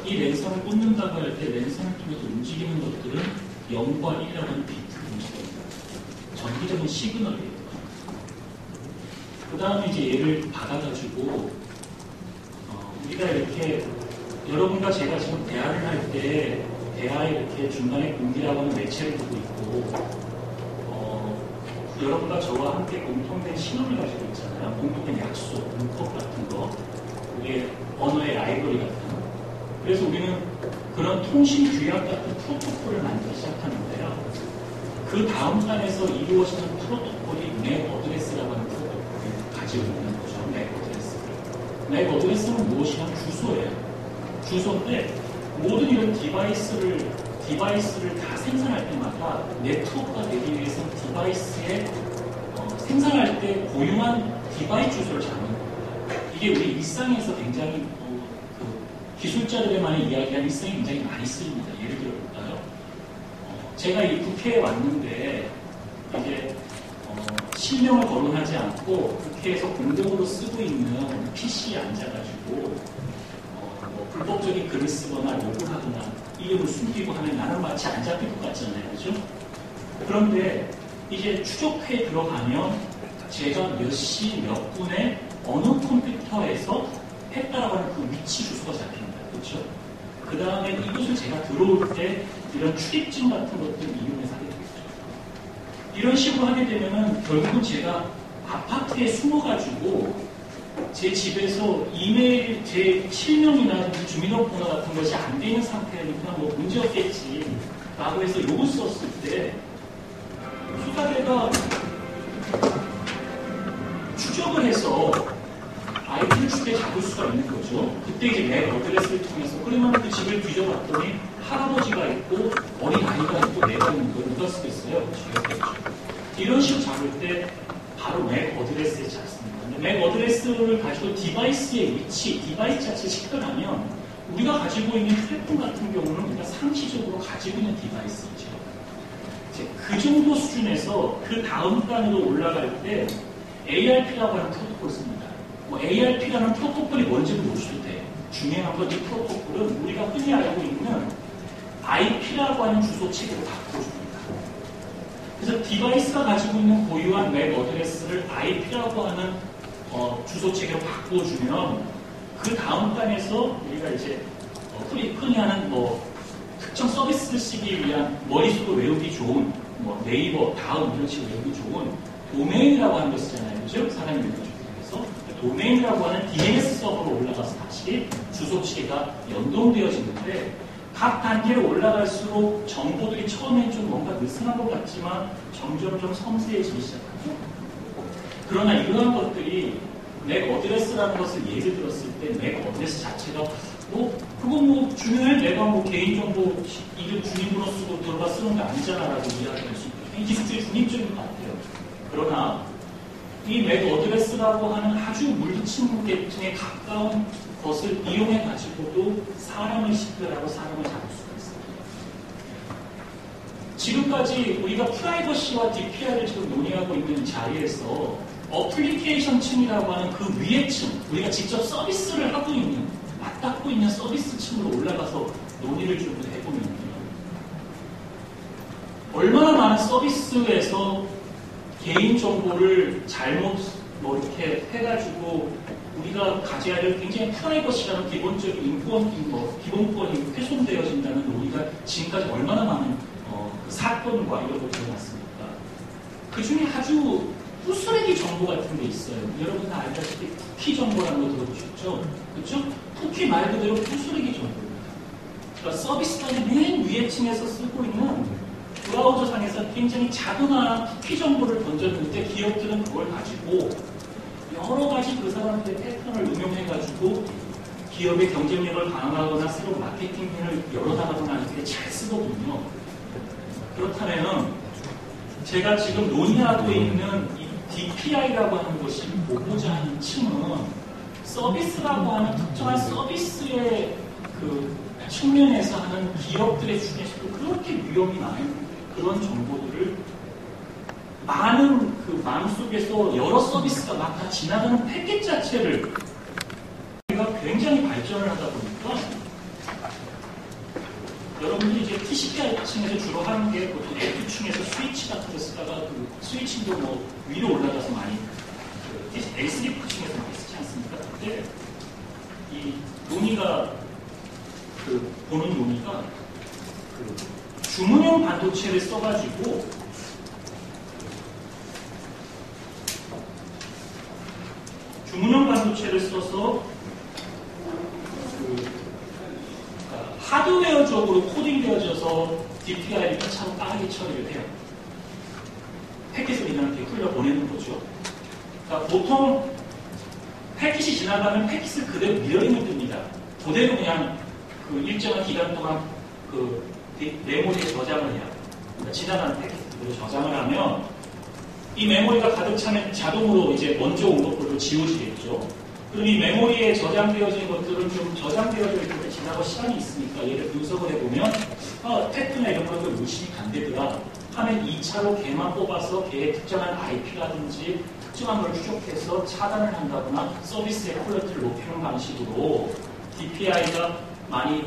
이 랜선을 꽂는다고 할 때 랜선을 통해서 움직이는 것들은 0과 1이라고 하는 비트를 움직입니다. 전기적인 시그널이에요. 그 다음에 이제 얘를 받아가지고 우리가 이렇게 여러분과 제가 지금 대화를 할 때 대화에 이렇게 중간에 공기라고 하는 매체를 두고 있고 여러분과 저와 함께 공통된 신호를 가지고 있잖아요. 공통된 약속, 문법 같은 거, 우리의 언어의 라이브러리 같은 거. 그래서 우리는 그런 통신 규약 같은 프로토콜을 만들기 시작하는데요. 그 다음 단에서 이루어지는 프로토콜이 맥 어드레스라고 하는 프로토콜을 가지고 있는 거죠. 맥 어드레스. 맥 어드레스는 무엇이냐면 주소예요. 주소인데 모든 이런 디바이스를 다 생산할 때마다 네트워크가 되기 위해서 디바이스에 생산할 때 고유한 디바이스 주소를 잡는 겁니다. 이게 우리 일상에서 굉장히 기술자들만의 이야기한 일상에 굉장히 많이 쓰입니다. 예를 들어볼까요? 제가 이 국회에 왔는데 이게 실명을 거론하지 않고 국회에서 공동으로 쓰고 있는 PC에 앉아가지고 불법적인 글을 쓰거나 욕을 하거나 이름을 숨기고 하면 나는 마치 안 잡힐 것 같잖아요. 그죠? 그런데 이제 추적회에 들어가면 제가 몇 시 몇 분에 어느 컴퓨터에서 했다라고 하는 그 위치 주소가 잡힙니다. 그렇죠? 그 다음에 이곳을 제가 들어올 때 이런 출입증 같은 것들을 이용해서 하게 되겠죠. 이런 식으로 하게 되면은 결국은 제가 아파트에 숨어가지고 제 집에서 이메일, 제 실명이나 주민등록번호 같은 것이 안 되는 상태에는 그냥 뭐 문제 없겠지 라고 해서 욕을 썼을 때 수사대가 추적을 해서 아이디를 쉽게 잡을 수가 있는 거죠. 그때 이제 맥 어드레스를 통해서 그러면 그 집을 뒤져봤더니 할아버지가 있고 어린 아이가 있고 내가 있는 걸 누가 쓰겠어요? 죽였겠죠. 이런 식으로 잡을 때 바로 맥 어드레스에 잡습니다. 맥 어드레스를 가지고 디바이스의 위치, 디바이스 자체를 식별하면 우리가 가지고 있는 휴대폰 같은 경우는 우리가 상시적으로 가지고 있는 디바이스이죠. 이제 그 정도 수준에서 그 다음 단으로 올라갈 때 ARP라고 하는 프로토콜을 씁니다. ARP라는 프로토콜이 뭔지도 모르셔도 돼요. 중요한 건 이 프로토콜은 우리가 흔히 알고 있는 IP라고 하는 주소 체계로 바꿔줍니다. 그래서 디바이스가 가지고 있는 고유한 맥 어드레스를 IP라고 하는 주소 체계로 바꿔주면 그 다음 단에서 우리가 이제 흔히 하는 특정 서비스를 쓰기 위한 머릿속을 외우기 좋은 뭐 네이버, 다음 이런 식으로 외우기 좋은 도메인이라고 하는 거 쓰잖아요. 그죠? 사람이 그래서 도메인이라고 하는 DNS 서버로 올라가서 다시 주소치계가 연동되어지는데 각 단계로 올라갈수록 정보들이 처음엔 좀 뭔가 느슨한 것 같지만 점점 좀 섬세해지기 시작하죠. 그러나 이러한 것들이 맥 어드레스라는 것을 예를 들었을 때 맥 어드레스 자체가 그건 뭐 중요해? 내가 뭐 개인정보 이름 주민번호 쓰고 들어가 쓰는 게 아니잖아라고 이야기할 수 있고 이 기술적인 중립적인 것 같아요. 그러나 이 맥 어드레스라고 하는 아주 물리친 계층에 가까운 것을 이용해 가지고도 사람을 식별하고 사람을 잡을 수가 있어요. 지금까지 우리가 프라이버시와 DPI를 지금 논의하고 있는 자리에서 어플리케이션 층이라고 하는 그 위의 층, 우리가 직접 서비스를 하고 있는, 맞닿고 있는 서비스 층으로 올라가서 논의를 좀 해보면요. 얼마나 많은 서비스에서 개인정보를 잘못 이렇게 해가지고 우리가 가져야 할 굉장히 프라이버시라는 기본적인 기본권이 훼손되어진다는 논의가 지금까지 얼마나 많은 그 사건과 이런 것들이 일어났습니까? 그 중에 아주 후쓰레기 정보 같은 게 있어요. 여러분 다 알다시피 쿠키 정보라는 거 들어보셨죠? 그렇죠? 쿠키 말 그대로 후쓰레기 정보입니다. 그러니까 서비스단의 맨 위에 층에서 쓰고 있는 브라우저상에서 굉장히 자그마한 쿠키 정보를 던졌는데 기업들은 그걸 가지고 여러 가지 그 사람들의 패턴을 응용해가지고 기업의 경쟁력을 강화하거나 새로운 마케팅을 열어나가거나 하는 게 잘 쓰거든요. 그렇다면 제가 지금 논의하고 있는 이 DPI라고 하는 것이 보고자 하는 층은 서비스라고 하는 특정한 서비스의 그 측면에서 하는 기업들의 중에서도 그렇게 위험이 많은 그런 정보들을 많은 그 마음속에서 여러 서비스가 막 다 지나가는 패킷 자체를 우리가 굉장히 발전을 하다 보니까 여러분들이 이제 TCP/IP층에서 주로 하는 게 보통 F2층에서 스위치 같은 거 쓰다가 그 스위치도 뭐 위로 올라가서 많이 그 A3층에서 많이 쓰지 않습니까? 근데 이 논의가 보는 논의가 그 주문형 반도체를 써가지고 주문형 반도체를 써서 하드웨어적으로 코딩되어져서 DPI를 참 빠르게 처리를 해요. 패킷을 그냥 이렇게 흘려보내는 거죠. 그러니까 보통 패킷이 지나가면 패킷을 그대로 밀어넣으면 됩니다. 그대로 그냥 그 일정한 기간 동안 그 메모리에 저장을 해요. 그러니까 지나가는 패킷을 그대로 저장을 하면 이 메모리가 가득 차면 자동으로 이제 먼저 온 것들로 지워지겠죠. 그럼 이 메모리에 저장되어진 것들은 좀 저장되어져 있는데 지나고 시간이 있으니까 얘를 분석을 해보면 태프나 이런 것들 의심이 간대더라 하면 2차로 걔만 뽑아서 걔의 특정한 IP라든지 특정한 걸 추적해서 차단을 한다거나 서비스의 퀄리티를 높이는 방식으로 DPI가 많이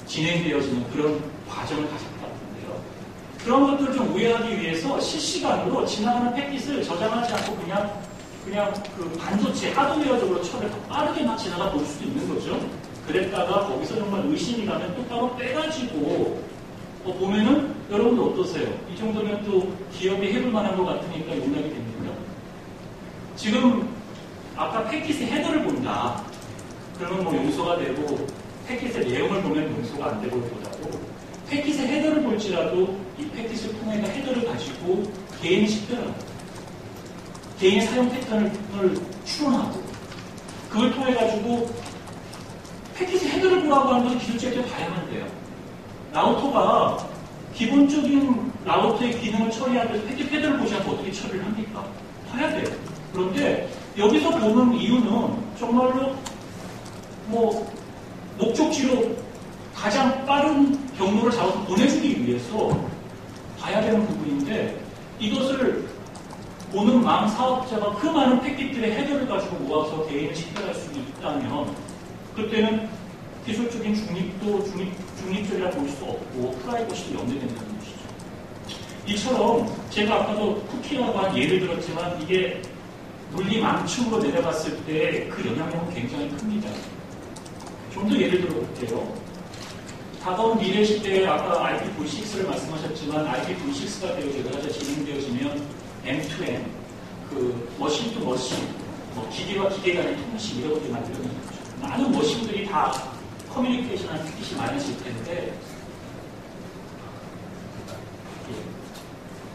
진행되어지는 그런 과정을 가졌다. 그런 것들을 좀 우회하기 위해서 실시간으로 지나가는 패킷을 저장하지 않고 그냥 그 반도체 하드웨어적으로 처리를 빠르게 막 지나가 볼 수도 있는 거죠. 그랬다가 거기서 정말 의심이 가면 똑바로 빼가지고 보면은 여러분들 어떠세요? 이 정도면 또 기업이 해볼 만한 것 같으니까 용납이 됩니다. 지금 아까 패킷의 헤더를 본다. 그러면 뭐 용서가 되고 패킷의 내용을 보면 용서가 안 되고 보다고 패킷의 헤더를 볼지라도 이 패킷을 통해 헤더를 가지고 개인이 식별하고 개인의 사용 패턴을 추론하고 그걸 통해 가지고 패킷의 헤더를 보라고 하는 것은 기술적으로 다양한데요. 라우터가 기본적인 라우터의 기능을 처리하기 위해서 패킷 헤더를 보지 않고 어떻게 처리를 합니까? 봐야 돼요. 그런데 여기서 보는 이유는 정말로 목적지로 가장 빠른 경로를 잡아서 보내주기 위해서 봐야 되는 부분인데 이것을 보는 망 사업자가 그 많은 패킷들의 헤더를 가지고 모아서 개인을 식별할 수 있다면 그때는 기술적인 중립적이라 볼 수 없고 프라이버시도 염려된다는 것이죠. 이처럼 제가 아까도 쿠키라고 한 예를 들었지만 이게 물리 망층으로 내려갔을 때 그 영향력은 굉장히 큽니다. 좀 더 예를 들어 볼게요. 다가온 미래 시대에 아까 IPv6를 말씀하셨지만 IPv6가 진행되어지면 M2M, 그 머신 투 머신, 뭐 기계와 기계 간의 통신 이런 것들이 만들어지는 거죠. 많은 머신들이 다 커뮤니케이션한 피켓이 많아질 텐데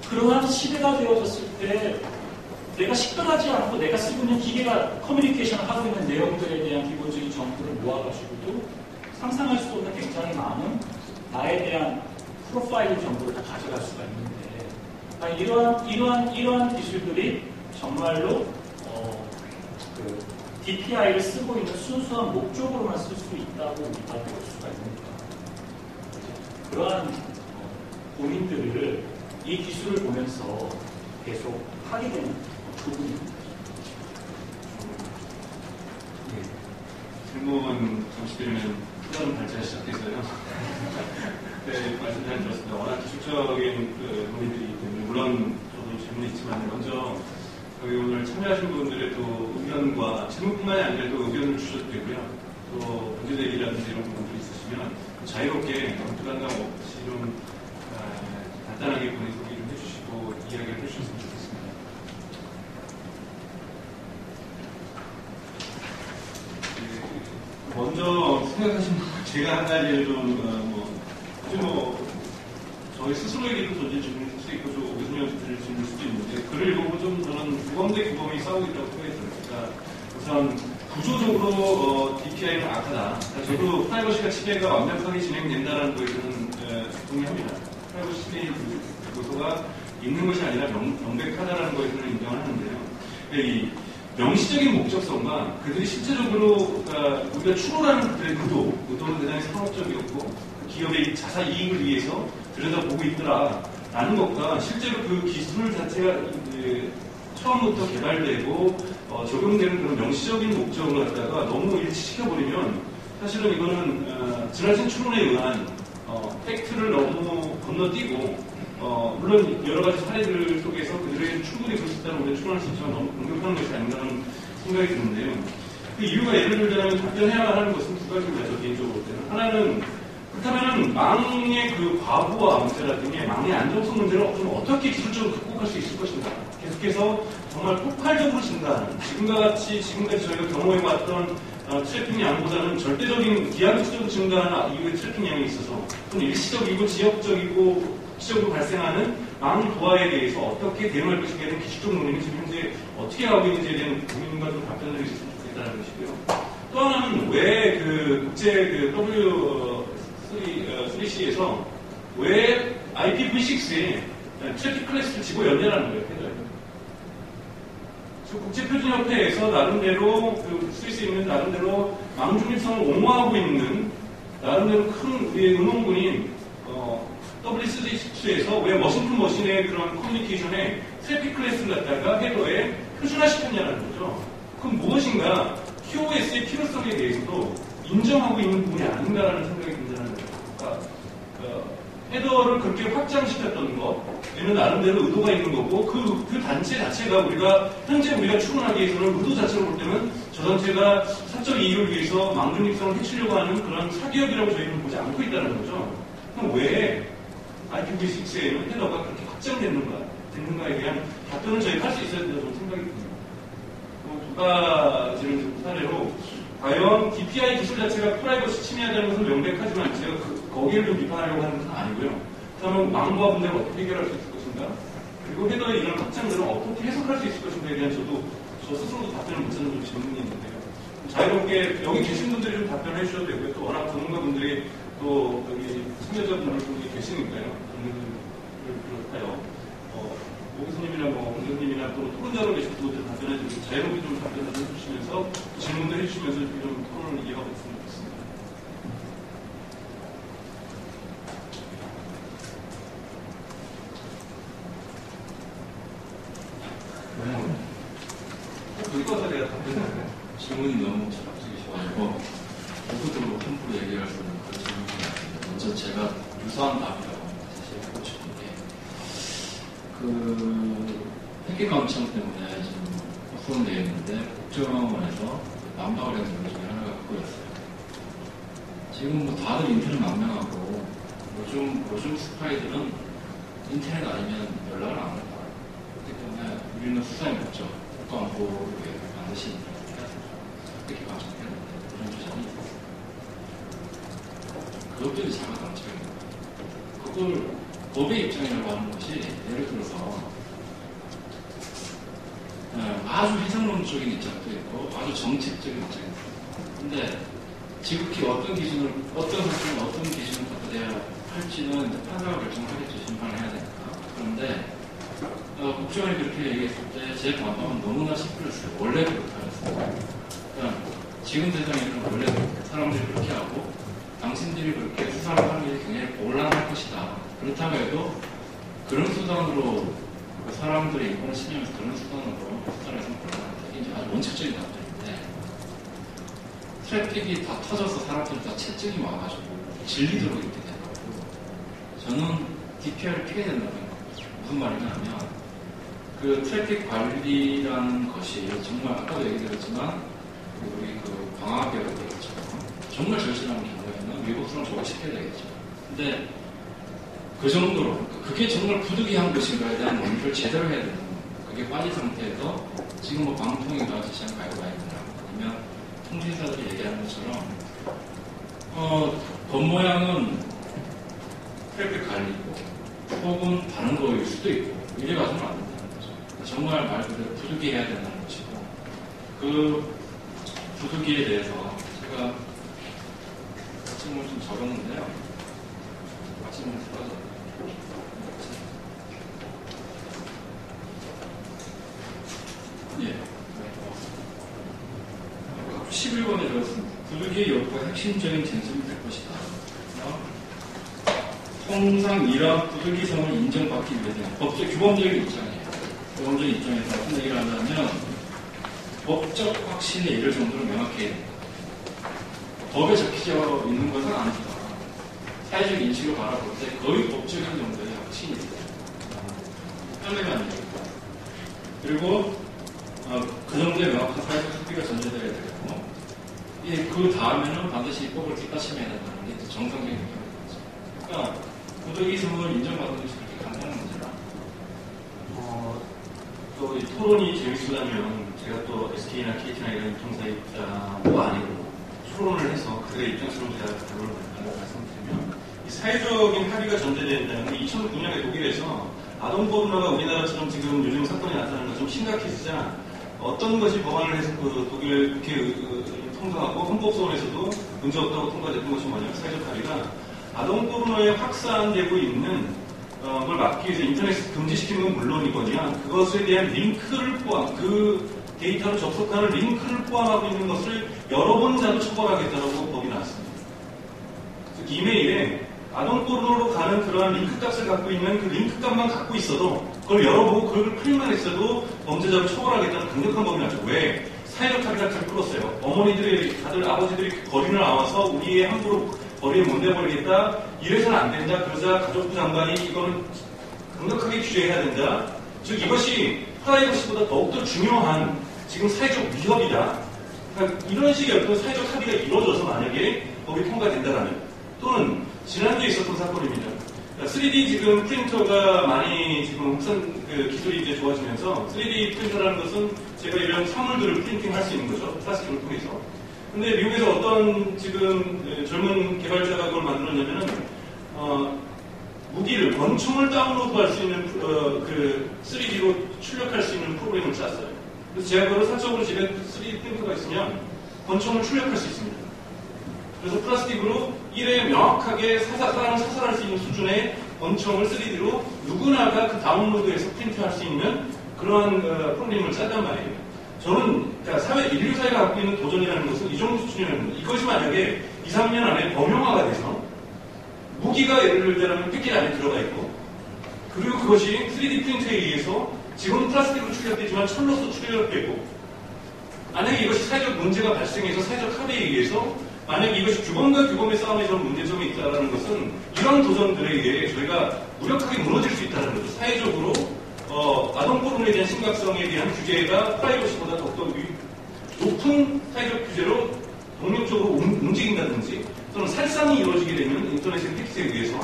그러한 시대가 되어졌을 때 내가 식별하지 않고 내가 쓰고 있는 기계가 커뮤니케이션을 하고 있는 내용들에 대한 기본적인 정보를 모아가지고도 상상할 수 없는 굉장히 많은 나에 대한 프로파일 정보를 다 가져갈 수가 있는데 이러한 기술들이 정말로 그 DPI를 쓰고 있는 순수한 목적으로만 쓸 수 있다고 볼 수가 있습니다. 그러한 고민들을 이 기술을 보면서 계속 하게 되는 부분입니다. 네. 질문 잠시 드리면 다른 발전 시작해서요. 네, 말씀 잘 들었습니다. 워낙 기술적인 고민들이기 때문에 물론 저도 질문이 있지만 먼저 여기 오늘 참여하신 분들의 또 의견과 질문뿐만이 아니라 또 의견을 주셔도 되고요. 또 문제제기라든지 이런 부분들이 있으시면 자유롭게 부담감 없이 좀 간단하게 본인 소개 좀 해주시고 이야기를 해주셨으면 좋겠습니다. 먼저 생각하시는 제가 한 가지를 저희 스스로에게도 던질 질문일 수도 있고, 교수님한테 드릴 질문일 수도 있는데, 글을 읽어보고 좀 저는 구범 대 구범이 싸우고 있다고 생각이 들어요. 그러니까 우선 구조적으로 DPI는 악하다. 저도 프라이버시가 침해가 완벽하게 진행된다는 거에서는 동의합니다. 프라이버시 침해 요소가 있는 것이 아니라 명백하다는 거에서는 인정을 하는데요. 이 명시적인 목적성과 그들이 실제적으로 우리가 추구하는 그들의 의도는 대단히 상업적이었고 기업의 자사 이익을 위해서 들여다보고 있더라라는 것과 실제로 그 기술 자체가 처음부터 개발되고 적용되는 그런 명시적인 목적을 갖다가 너무 일치시켜버리면 사실은 이거는 지나친 추론에 의한 팩트를 너무 건너뛰고 물론 여러 가지 사례들 속에서 그들의 충분히 그럴 수 있다는 우리가 추론할 수 있지만 너무 공격하는 것이 아닌가라는 생각이 드는데요. 그 이유가 예를 들자면 답변해야 하는 것은 두 가지입니다. 저 개인적으로 볼 때는. 하나는 그렇다면 망의 그 과부하 문제라든지 망의 안정성 문제를 어떻게 기술적으로 극복할 수 있을 것인가. 계속해서 정말 폭발적으로 증가하는 지금까지 저희가 경험해봤던 트래픽 양보다는 절대적인 기하급수적으로 증가하는 이후의 트래픽 양이 있어서 또는 일시적이고 지역적이고 시적으로 발생하는 망 도하에 대해서 어떻게 대응할 것인가에 대한 기술적 논의는 지금 현재 어떻게 하고 있는지에 대한 고민과 좀 답변을 있으면 좋겠다는 것이고요. 또 하나는 왜 그 국제 그 W3C에서 왜 IPv6에 트래픽 클래스를 집어넣냐라는 거예요. 국제표준협회에서 나름대로 그 스위스에 있는 나름대로 망 중립성을 옹호하고 있는 나름대로 큰 우리의 응원군인 W3C에서 왜 머신 투 머신의 그런 커뮤니케이션에 트래픽 클래스를 갖다가 헤더에 표준화시켰냐는 거죠. 그럼 무엇인가 QoS의 필요성에 대해서도 인정하고 있는 부분이 아닌가라는 생각이 든다는 거예요. 그러니까 헤더를 그렇게 확장시켰던 것에는 나름대로 의도가 있는 거고 그 단체 자체가 현재 우리가 추론하기 위해서는 의도 자체로 볼 때는 저 단체가 사적 이익을 위해서 망중립성을 해치려고 하는 그런 사기업이라고 저희는 보지 않고 있다는 거죠. 그럼 왜 IPv6에는 헤더가 그렇게 확장됐는가에 대한 답변을 저희가 할 수 있어야 된다고 생각이 듭니다. 두 가지를 사례로 과연 DPI 기술 자체가 프라이버시 침해하다는 것은 명백하지만 제가 거기를 좀 비판하려고 하는 것은 아니고요. 그러면 망과 분쟁을 어떻게 해결할 수 있을 것인가? 그리고 헤더의 이런 확장들을 어떻게 해석할 수 있을 것인가에 대한 저 스스로도 답변을 못 찾는 좀 질문이 있는데요. 자유롭게 여기 계신 분들이 좀 답변해 주셔도 되고요. 또 워낙 전문가분들이 또 여기 참여자분들이 계시니까요. 전문가분들 그렇다요. 오 교수님이나 원장님이나 또 토론자로 계신 분들 답변해 주시고 자유롭게 좀 답변을 해주시면서 질문도 해주시면서 좀 토론을 이해가 됐으면 좋겠습니다. 여기 와서 내가 답변할까요? 질문이 너무 철학적이셔가지고 모두들로 함부로 얘기할 수 있는 그런 질문이 아니에요. 먼저 제가 유사한 답이라고 사실 하고 싶은 게 획기 감청 때문에 지금 오픈되어 있는데 국정원에서 난방을 하는 것 중에 하나가 그거였어요. 지금 뭐 다들 인터넷 망명하고 요즘 스파이들은 인터넷 아니면 연락을 안 한다. 그렇기 때문에 우리는 수사에 없죠. 국가안보에 반드시 그렇게 가정해야 된다. 이런 주장이 있었어요. 그것들이 자가당착입니다. 그걸 법의 입장이라고 하는 것이 예를 들어서 아주 해상론적인 입장도 있고 아주 정책적인 입장이 있어요. 근데 지극히 어떤 기준을 갖다 대야 할지는 이제 판사가 결정하겠죠. 심판을 해야 되니까. 그런데 국정원이 그렇게 얘기했을 때 제 감독은 너무나 시끄러웠어요. 원래 그렇다 했어요. 그러니까 지금 세상에는 원래 사람들이 그렇게 하고 당신들이 그렇게 수사를 하는 게 굉장히 곤란할 것이다. 그렇다고 해도 그런 수단으로 사람들의 인권을 신뢰하면서 그런 수단으로 수사를 해서는 곤란하다. 이게 이제 아주 원칙적인 답변인데 트래픽이 다 터져서 사람들이 다 채증이 와가지고 질리도록 이렇게 되더라고요. 저는 DPR을 피해야 된다고 생각합니다. 무슨 말이냐면 그 트래픽 관리라는 것이 정말 아까도 얘기드렸지만 우리 그 방화벽처럼 정말 절실한 경우에는 미국처럼 저거 시켜야 되겠죠. 근데 그 정도로 그게 정말 부득이한 것인가에 대한 논의를 제대로 해야 되는 거예요. 그게 빠진 상태에서 지금 뭐 방통위가 지시한 가이드라인이나 아니면 통신사들이 얘기하는 것처럼 겉모양은 트래픽 관리고 혹은 다른 거일 수도 있고 이래가지고는 안 된다는 거죠. 정말 말 그대로 부득이해야 된다는 것이고 그 부득이에 대해서 제가 아침을 좀 적었는데요. 아침을 써서 예. 11번에 적었습니다. 부득이의 여부가 핵심적인 쟁점이 될 것이다. 통상 이러한 부득이성을 인정받기 위해서는 법적 규범적인 입장이에요. 규범적인 입장에서 어떤 얘기를 하냐면 법적 확신에 이를 정도로 명확히 해야 된다. 법에 적혀져 있는 것은 아니다. 사회적 인식을 바라볼 때 거의 법적인 정도의 확신이 있어요. 편리가 아니에요. 그리고 그 정도의 명확한 사회적 합의가 전제되어야 되겠고 그 다음에는 반드시 이 법을 뒷받침해야 된다는 게 정상적인 입장이죠. 그러니까 부득이성을 인정받는 것이 그렇게 간단한 문제다. 또 이 토론이 재밌으려면 제가 또 SK나 KT나 이런 통사 입장도 아니고 토론을 해서 그들의 입장처럼 제가 답을 말씀드리면 이 사회적인 합의가 전제된다는 게 2009년에 독일에서 아동포르노가 우리나라처럼 지금 요즘 사건이 나타나는 것좀 심각해지자 어떤 것이 법안을 해서 그 독일 국회 통과하고 헌법소원에서도 문제없다고 통과됐던 것이 뭐냐면 사회적 합의가 아동포르노에 확산되고 있는 걸 막기 위해서 인터넷 금지시키는 건 물론이거니와 그것에 대한 링크를 포함, 그 데이터로 접속하는 링크를 포함하고 있는 것을 여러 번 자도 처벌하겠다고 법이 나왔습니다. 이메일에 아동포르노로 가는 그러한 링크 값을 갖고 있는 그 링크 값만 갖고 있어도 그걸 열어보고 그걸 클릭만 했어도 범죄자를 처벌하겠다는 강력한 법이 나죠. 왜? 사회적 합의가 잘 끌었어요. 어머니들이, 다들 아버지들이 거리를 나와서 우리의 함부로 거리에 못 내버리겠다. 이래서는 안 된다. 그러자 가족부 장관이 이거는 강력하게 규제해야 된다. 즉 이것이 프라이버시보다 더욱더 중요한 지금 사회적 위협이다. 그러니까 이런 식의 어떤 사회적 합의가 이루어져서 만약에 법이 통과된다라면 또는 지난주에 있었던 사건입니다. 3D 지금 프린터가 많이 지금 확산 기술이 이제 좋아지면서 3D 프린터라는 것은 제가 이런 사물들을 프린팅할 수 있는 거죠. 플라스틱을 통해서. 근데 미국에서 어떤 지금 젊은 개발자가 그걸 만들었냐면은 무기를 권총을 다운로드할 수 있는 그 3D로 출력할 수 있는 프로그램을 짰어요. 그래서 제가 그걸 사적으로 집에 3D 프린터가 있으면 권총을 출력할 수 있습니다. 그래서 플라스틱으로 일에 명확하게 사람을 사살할 수 있는 수준의 권총을 3D로 누구나가 그 다운로드해서 프린트할 수 있는 그러한 프로그램을 짰단 말이에요. 저는 그러니까 인류 사회가 갖고 있는 도전이라는 것은 이 정도 수준이라는 거예요. 이것이 만약에 2, 3년 안에 범용화가 돼서 무기가 예를 들자면 패킷 안에 들어가 있고 그리고 그것이 3D 프린터에 의해서 지금 플라스틱으로 출력되지만 철로서 출력되고 만약에 이것이 사회적 문제가 발생해서 사회적 합의에 의해서 만약에 이것이 규범과 규범의 싸움에서 문제점이 있다는 것은 이런 도전들에 의해 저희가 무력하게 무너질 수 있다는 거죠. 사회적으로 아동포르노에 대한 심각성에 대한 규제가 프라이버시보다 더욱더 높은 사회적 규제로 독립적으로 움직인다든지 또는 살상이 이루어지게 되는 인터넷의 텍스트에 의해서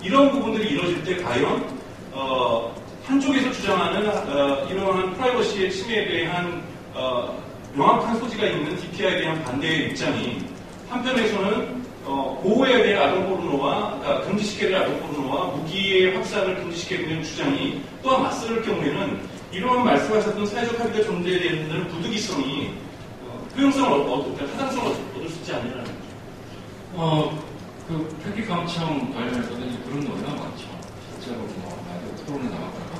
이런 부분들이 이루어질 때 과연 한쪽에서 주장하는 이러한 프라이버시의 침해에 대한 명확한 소지가 있는 DPI에 대한 반대의 입장이 한편에서는 보호해야 될 아동 포르노와 금지시켜야 될 아동 포르노와 무기의 확산을 금지시켜야 되는 주장이 또한 맞서를 경우에는 이러한 말씀하셨던 사회적 합의가 존재해야 되는 부득이성이 효용성을 타당성을 얻을 수 있지 않느냐는 거죠. 그 폐기 감청 관련해서는 이제 그런 논의가 많죠. 실제로 라디오 토론에 나갔다가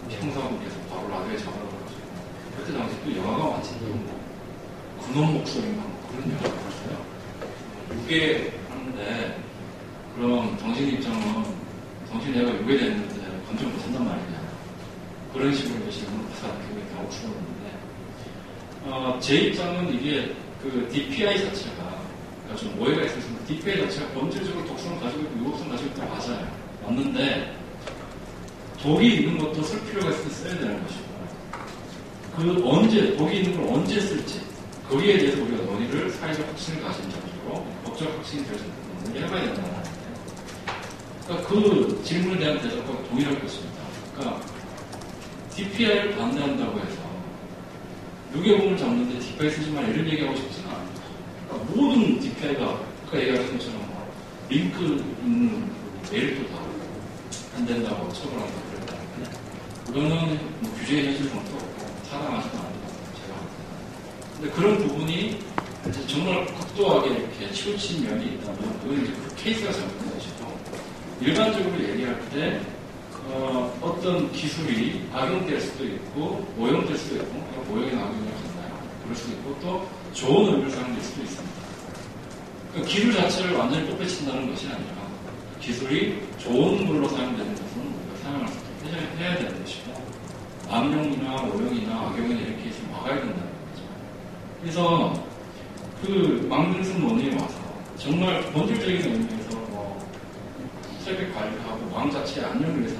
형사분께서 바로 라디오에 전화를 걸어가지고 그때 당시 또 영화가 많잖아요. 근원 목소리만 그런 영화가 있어요. 6개 하는데 그럼 당신 입장은 당신 내가 6개 됐는데 감정 못한단 말이냐. 그런 식으로 질문을 굉장히 나오고 싶었는데 제 입장은 이게 그 DPI 자체가 좀 오해가 있었습니다. DPI 자체가 본질적으로 독성을 가지고 있고 유혹성을 가지고 있다 맞아요. 맞는데 독이 있는 것도 쓸 필요가 있을 때 써야 되는 것이고 독이 있는 걸 언제 쓸지 거기에 대해서 우리가 논의를 사회적 확신을 가진 정도로 법적 확신이 될 수 있는 논의를 해봐야 된다는 말인데 그러니까 그 질문에 대한 대답과 동일할 것입니다. 그러니까 DPI를 반대한다고 해서 유괴범을 잡는데 DPI 쓰지 마 이런 얘기하고 싶지는 않아요. 그러니까 모든 DPI가 아까 얘기하신 것처럼 링크 있는 메일도 다 안 된다고 처벌한다고 그랬다는데 그거는 규제의 현실성도 없고 타당하지도 않다고 제가 합니다. 근데 그런 부분이 정말 극도하게 이렇게 치우친 면이 있다면 그건 이제 그 케이스가 잘못된 것이고 일반적으로 얘기할 때 어떤 기술이 악용될 수도 있고 오용될 수도 있고 오용이나 악용이 없나요? 그럴 수도 있고 또 좋은 의미를 사용될 수도 있습니다. 그러니까 기술 자체를 완전히 뽀빼친다는 것이 아니라 기술이 좋은 걸로 사용되는 것은 우리가 사용할 수 있게 해야 되는 것이고 악용이나 오용이나 악용이나 이렇게 해서 막아야 된다는 거죠. 그래서 그 망등슨 논의에 와서 정말 본질적인 의미에서 세계 관리하고 왕 자체의 안녕을 위해서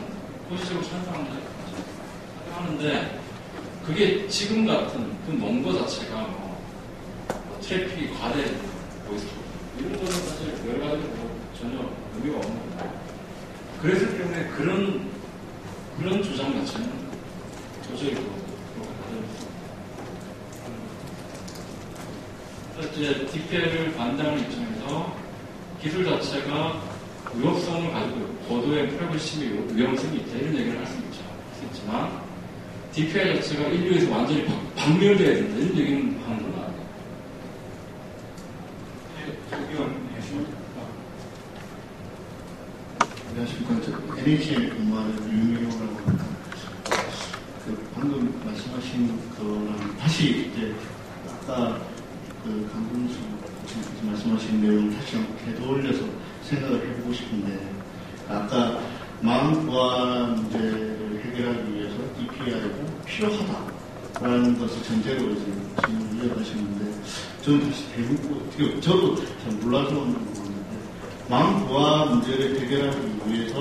포지적으로 찬성하는데 그게 지금 같은 그 논거 자체가 트래픽이 과대 보이스 이런 거는 사실 여러 가지로 전혀 의미가 없는 거예요. 그랬을 때문에 그런 주장 자체는 도저히 이제 DPI를 반대하는 입장에서 기술 자체가 위협성을 가지고 고도의 프라이버시 위험성이 있다 이런 얘기를 할 수 있지만 DPI 자체가 인류에서 완전히 박멸돼야 된다 이런 얘기는 하는 건 아니에요. 안녕하십니까. NHN 근무하는 윤미호라고 합니다. 방금 말씀하신 거랑 다시 이제 아까 그 강금수 말씀하신 내용을 다시 한번 되돌려서 생각을 해보고 싶은데 아까 마음보안 문제를 해결하기 위해서 DPI가 필요하다라는 것을 전제로 이제 질문을 이어가셨는데 저는 다시 대묻고 저도 잘 몰라서 하는 부분인데 마음보안 문제를 해결하기 위해서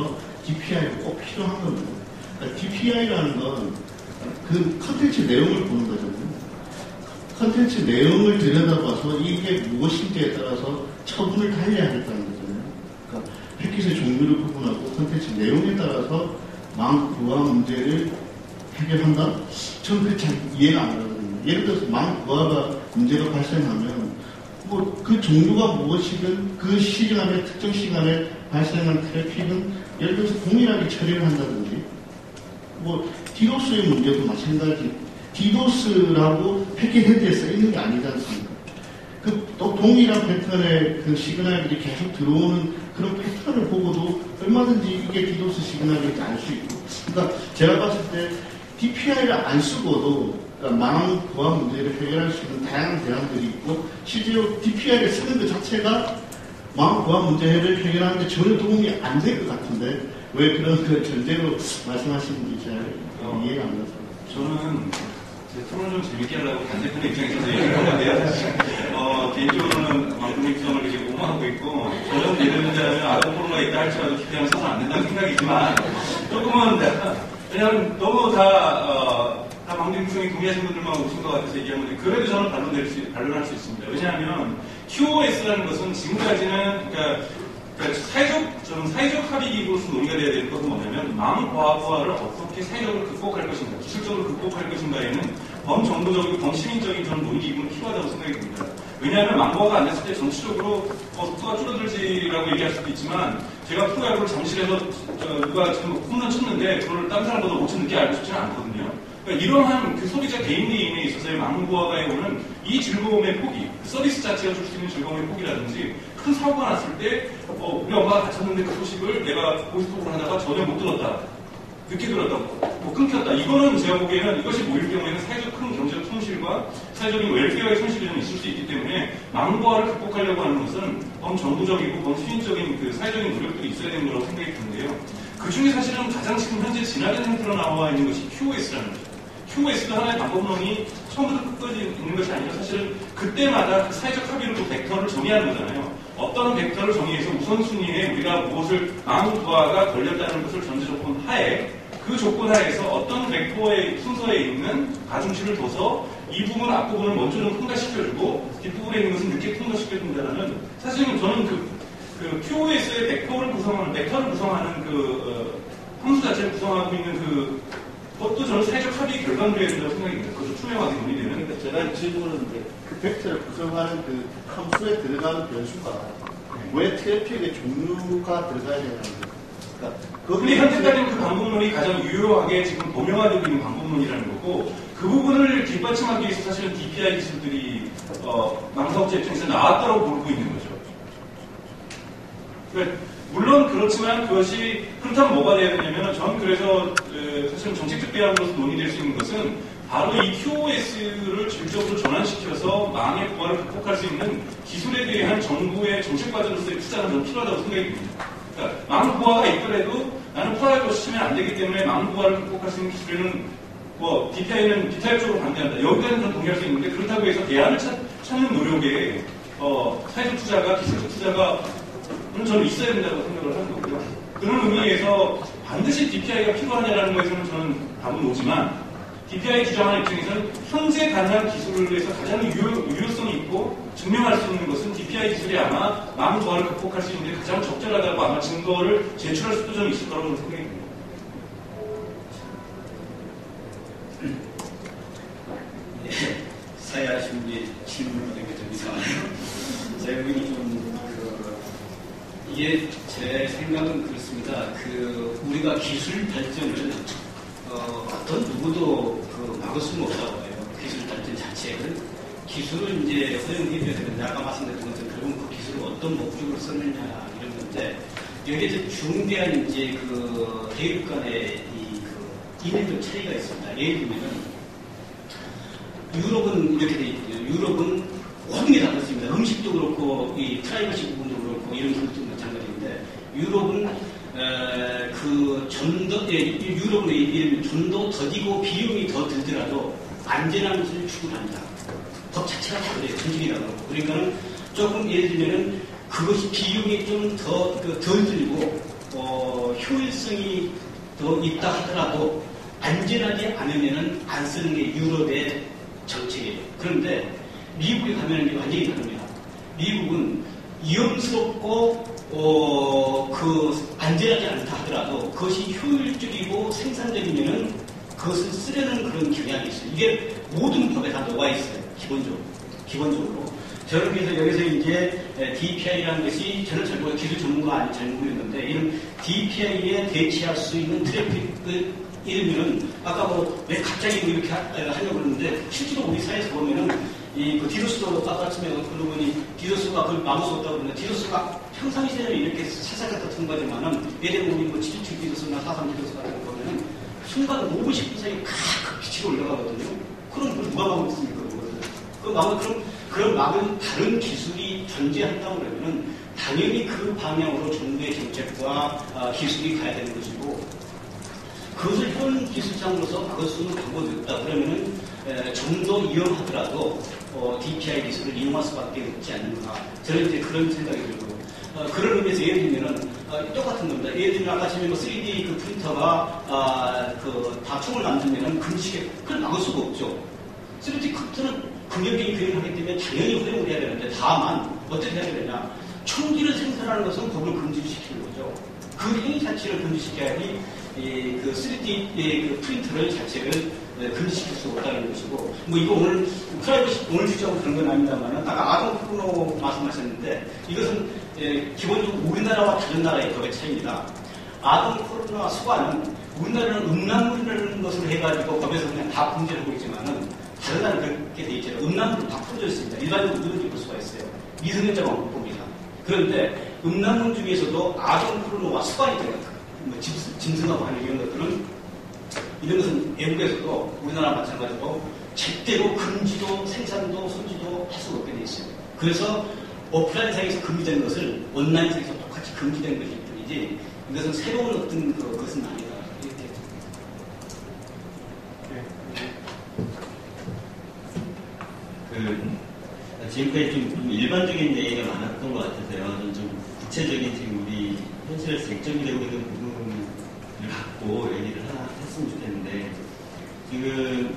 DPI가 꼭 필요한 겁니다. 그러니까 DPI라는 건 그 컨텐츠 내용을 보는 거잖아요. 컨텐츠 내용을 들여다봐서 이게 무엇인지에 따라서 처분을 달리하겠다는 거잖아요. 그러니까 패킷의 종류를 구분하고 컨텐츠 내용에 따라서 망부화 문제를 해결한다? 저는 그게 잘 이해가 안 가거든요. 예를 들어서 망부화가 문제가 발생하면 뭐 그 종류가 무엇이든 그 시간에 특정 시간에 발생한 트래픽은 예를 들어서 동일하게 처리를 한다든지 뭐 디도스의 문제도 마찬가지. 디도스라고 패킷 헤드에 써 있는 게 아니지 않습니까? 또 동일한 패턴의 그 시그널들이 계속 들어오는 그런 패턴을 보고도 얼마든지 이게 디도스 시그널인지 알 수 있고. 그러니까 제가 봤을 때 DPI를 안 쓰고도 그러니까 망 보안 문제를 해결할 수 있는 다양한 대안들이 있고 실제로 DPI를 쓰는 것 자체가 망 보안 문제를 해결하는데 전혀 도움이 안 될 것 같은데 왜 그런 그 전제로 말씀하시는지 잘 이해가 안 가서. 저는 제 토론을 좀 재밌게 하려고 반대편의 입장에서 얘기를 하는데요. 개인적으로는 망금 입장을 이제 옹호하고 있고, 저는 예를 들자면 아동 포르노가 있다 할지라도 기대하면 써서 안 된다는 생각이지만, 조금은, 왜냐하면 너무 다 강등성이 동의하신 분들만 오신 것 같아서 얘기한 건데 그래도 저는 반론할 수 있습니다. 왜냐하면 QoS라는 것은 지금까지는 사회적 합의 기구로서 논의가 돼야 되는 것은 뭐냐면 망과부하를 어떻게 사회적으로 극복할 것인가, 기술적으로 극복할 것인가에는 범정부적이고 범시민적인 저는 논의 기구는 필요하다고 생각이 듭니다. 왜냐하면 망과가 안 됐을 때 정치적으로 속도가 줄어들지라고 얘기할 수도 있지만 제가 프로야구를 잠실에서 누가 지금 홈런 쳤는데 그걸 다른 사람보다 못 쳤는 게 알고 싶지는 않거든요. 그러니까 이러한 그 소비자 개인에 있어서의 망과가에 오는 이 즐거움의 포기, 서비스 자체가 줄 수 있는 즐거움의 포기라든지 큰 사고가 났을 때 우리 엄마가 다쳤는데 그 소식을 내가 보이스톡으로 하다가 전혀 못 들었다. 늦게 들었다. 뭐 끊겼다. 이거는 제가 보기에는 이것이 모일 경우에는 사회적 큰 경제적 손실과 사회적인 웰페어의 손실이 좀 있을 수 있기 때문에 망과를 극복하려고 하는 것은 범정부적이고 범시민적인 그 사회적인 노력들이 있어야 되는 거라고 생각이 드는데요. 그 중에 사실은 가장 지금 현재 진화된 형태로 나와 있는 것이 QoS라는 거죠. QoS도 하나의 방법론이 처음부터 끝까지 있는 것이 아니라 사실은 그때마다 그 사회적 합의로 그 벡터를 정의하는 거잖아요. 어떤 벡터를 정의해서 우선순위에 우리가 무엇을 망부하가 걸렸다는 것을 전제 조건 하에 그 조건 하에서 어떤 벡터의 순서에 있는 가중치를 둬서 이 부분 앞부분을 먼저 좀 통과시켜주고 뒷부분에 있는 것은 늦게 통과시켜준다는 사실은 저는 그 QoS의 벡터를 구성하는 함수 자체를 구성하고 있는 그것도 저는 사회적 합의 결과물이어야 된다고 생각합니다. 그것도 투명하게 논의되는. 그러니까 제가 질문은 그 벡터를 구성하는 그 함수에 들어가는 변수가 왜 트래픽의 종류가 들어가야 되는 거예요? 근데 현재까지는 그 방법론이 가장 유효하게 지금 범용화되고 있는 방법론이라는 거고 그 부분을 뒷받침하기 위해서 사실은 DPI 기술들이 망사업체 입장에서 나왔다고 보고 있는 거죠. 그러니까 물론 그렇지만 그것이 그렇다면 뭐가 돼야 되냐면 저는 그래서 사실은 정책적 대안으로서 논의될 수 있는 것은 바로 이 QoS를 질적으로 전환시켜서 망의 부활을 극복할 수 있는 기술에 대한 정부의 정책 과정으로서의 투자는 좀 필요하다고 생각이 듭니다. 그러니까 망 부활가 있더라도 나는 프라이버시 치면 안 되기 때문에 망 부활을 극복할 수 있는 기술에는 DPI는 디타일 쪽으로 반대한다. 여기까지는 좀 동의할 수 있는데 그렇다고 해서 대안을 찾는 노력에 사회적 투자가 기술적 투자가 저는 있어야 된다고 생각을 하는 거고요. 그런 의미에서 반드시 DPI가 필요하냐라는 거에서는 저는 답은 오지만 DPI 주장하는 입장에서는 현재 가능한 기술을 위해서 가장 유효성이 있고 증명할 수 있는 것은 DPI 기술이 아마 망 부활을 극복할 수 있는 데 가장 적절하다고 아마 증거를 제출할 수도 좀 있을 거라고 생각이 듭니다. 네, 사회하신 분이 질문을 하는 게 좀 이상하네요. 제가 보기에는 이게 제 생각은 그렇습니다. 우리가 기술 발전을 어떤 누구도 막을 수는 없다고 해요. 기술 발전 자체는 기술을 이제 허용해줘야 되는데 아까 말씀드린 것처럼 결국 그 기술을 어떤 목적으로 썼느냐 이런 건데 여기에 중대한 이제 대립 간의 이념적 차이가 있습니다. 예를 들면 유럽은 이렇게 돼 있거든요. 유럽은 모든 게 다 그렇습니다. 음식도 그렇고 이 프라이버시 부분도 그렇고 이런 부분도 마찬가지인데 유럽은 유럽은 좀 더 더디고 비용이 더 들더라도 안전한 것을 추구한다. 법 자체가 다르대요. 전직이라고 하고. 그러니까는 조금 예를 들면은 그것이 비용이 좀 덜 들고 효율성이 더 있다 하더라도 안전하지 않으면은 안 쓰는 게 유럽의 정책이에요. 그런데 미국에 가면은 이게 완전히 다릅니다. 미국은 위험스럽고 안전하지 않다 하더라도 그것이 효율적이고 생산적이면은 그것을 쓰려는 그런 경향이 있어요. 이게 모든 법에 다 녹아 있어요. 기본적으로. 저는 그래서 여기서 이제 DPI라는 것이 저는 잘 모르고 기술 전문가 잘 모르겠는데 이런 DPI에 대체할 수 있는 트래픽 이러면은 아까 왜 갑자기 이렇게 하려고 그러는데 실제로 우리 사회에서 보면은 디도스도 아까 아침에 그러고 보니 디도스가 그걸 막을 수 없다고 그러는데 디도스가 평상시에는 이렇게 살짝 같은 거지만은 예를 들면 우리 727 디도스나 43 디도스 같은 거 보면은 순간 5분 10분 사이에 칵 빛이 올라가거든요. 그럼 그걸 누가 막을 수 있습니까? 그럼 막은 다른 기술이 존재한다고 그러면은 당연히 그 방향으로 정부의 정책과 기술이 가야 되는 것이고 그것을 현 기술상으로서 막을 수 있는 방법이 없다. 그러면은 좀 더 위험하더라도 DPI 기술을 이용할 수밖에 없지 않는가. 저는 이제 그런 생각이 들고 그런 의미에서 예를 들면은 똑같은 겁니다. 예를 들면 아까 지금 3D 그 프린터가 다 총을 만들면은 금시계 그걸 막을 수가 없죠. 3D 프린터는 긍정적인 교육을 하기 때문에 당연히 활용을 해야 되는데 다만 어떻게 해야 되느냐? 총기를 생산하는 것은 그걸 금지시키는 거죠. 그 행위 자체를 금지시켜야지 그 3D 그 프린터를 자체를 금지시킬 수 없다는 것이고, 뭐 이거 오늘 프라이버시 오늘 주제하고 그런 건 아닙니다만은 아까 아동 포르노 말씀하셨는데 이것은 기본적으로 우리나라와 다른 나라의 법의 차이입니다. 아동 포르노와 수관은 우리나라는 음란물이라는 것으로 해가지고 법에서 그냥 다 금지하고 있지만은 다른 나라는 그렇게 돼 있잖아요. 음란물은 다 풀어져 있습니다. 일반적으로 누구든지 볼 수가 있어요. 미성년자만 못 봅니다. 그런데 음란물 중에서도 아동 포르노와 수관이 들어갔다. 뭐 짐승하고 하는 이런 것들은 이런 것은 외국에서도 우리나라 마찬가지로 절대로 금지도 생산도 손질도 할 수가 없게 돼 있어요. 그래서 오프라인상에서 금지된 것을 온라인상에서 똑같이 금지된 것일 뿐이지 이것은 새로운 어떤 것은 아니다. 이렇게. 지금까지 좀 일반적인 얘기가 많았던 것 같아서요. 좀 구체적인 지금 우리 현실에서 쟁점이 되고 있는 부분을 갖고 얘기를 했으면 좋겠는데, 지금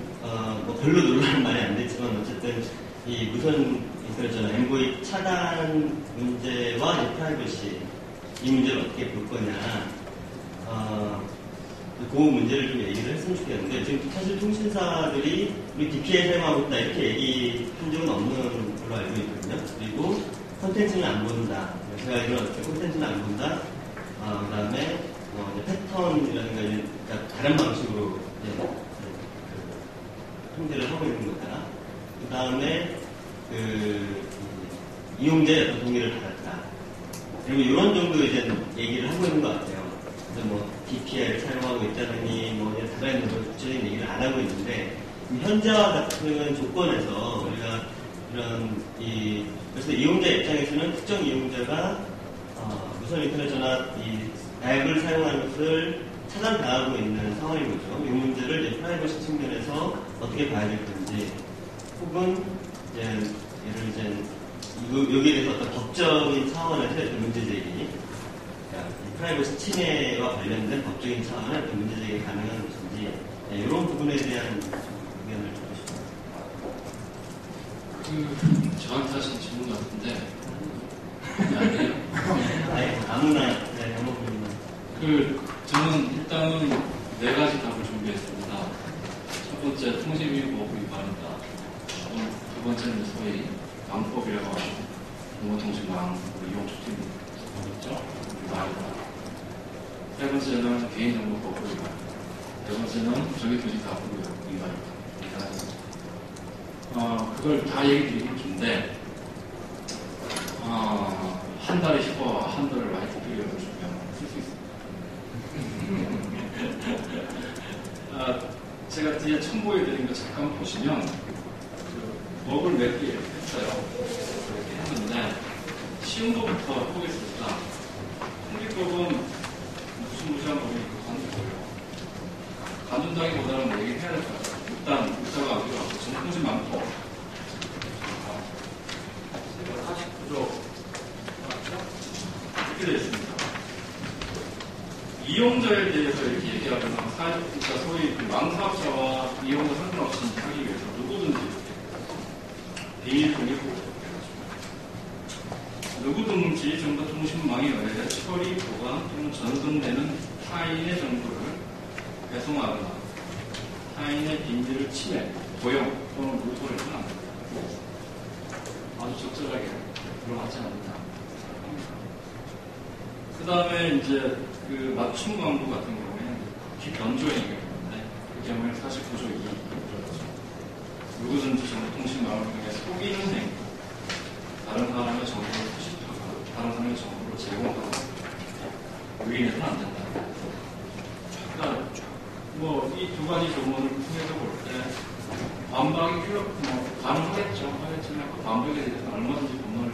뭐 별로 논란은 많이 안 됐지만 어쨌든 이 무선 인터넷 전화 MVI 차단 문제와 이 프라이버시 이 문제를 어떻게 볼 거냐, 그 문제를 좀 얘기를 했으면 좋겠는데, 지금 사실 통신사들이 우리 DPI 사용하고 있다 이렇게 얘기한 적은 없는 걸로 알고 있거든요. 그리고 콘텐츠는 안 본다. 제가 알기로는 어떻게 콘텐츠는 안 본다. 그 다음에 패턴이라든가 그러니까 다른 방식으로 통제를 하고 있는 거다. 그 다음에 이용자의 어떤 동의를 받았다. 그리고 이런 정도 이제 얘기를 하고 있는 것 같아요. 그래서 뭐 DPI를 사용하고 있다느니 뭐 다른 구체적인 얘기를 안 하고 있는데, 현재와 같은 조건에서 우리가 이런 그래서 이용자 입장에서는 특정 이용자가 무선 인터넷 전화 이 앱을 사용하는 것을 차단당하고 있는 상황인 거죠. 이 문제를 이제 프라이버시 측면에서 어떻게 봐야 될 건지, 혹은 여기에 대해서 어떤 법적인 차원에서 문제 제기, 프라이버시 침해와 관련된 법적인 차원의 어떤 문제 제기 가능한 것인지, 이런 부분에 대한 의견을 듣고 싶습니다. 저한테 하신 질문 같은데 아니에요? 아무나 저는 일단은 4가지 답을 준비했습니다. 첫 번째, 통신위법 위반이다. 두 번째는 소위 망법이라고 하죠. 공무통신망 이용 촉진법이죠. 위반이다. 세 번째는 개인정보법 위반. 네 번째는 정의투지법 위반이다. 그걸 다 얘기 드리긴 좋은데, 한 달에 10화, 한 달을 라이프 피리어드를 주면 쓸 수 있습니다. 제가 뒤에 첨부해드린 거 잠깐 보시면, 법을 몇 개 했어요. 이렇게 했는데, 쉬운 것부터 해보겠습니다. 통지법은 무시무시한 법이니까 관두고요. 관둔다기보다는 뭐 얘기를 해야 될 것 같아요. 일단, 문자가 아니라 정통신망법. 49조. 이렇게 되어 있습니다. 이용자에 대해서 이렇게 얘기하면 그러니까 소위 망사업자와 이용자 상관없이 하기 위해서 누구든지 비밀 동의법을 해가지고 누구든지 정보통신망에 의해 처리, 보관 또는 전송되는 타인의 정보를 배송하거나 타인의 비밀을 침해, 도용 또는 누설을 하는 아주 적절하게 들어맞지 않는다. 그 다음에 이제 그 맞춤 광고 같은 경우에는 변조행위가 있는데 그 경우에는 49조 2 들어가죠. 누구든지 정보통신망을 통해 속이는 행위, 다른 사람의 정보를 수집하거나 다른 사람의 정보를 제공하거나 유인해서는 안 된다. 그러니까 뭐 이 두 가지 조문을 통해서 볼 때 반박이 가능하겠죠. 하겠지만 그 반박에 대해서 얼마든지 법론을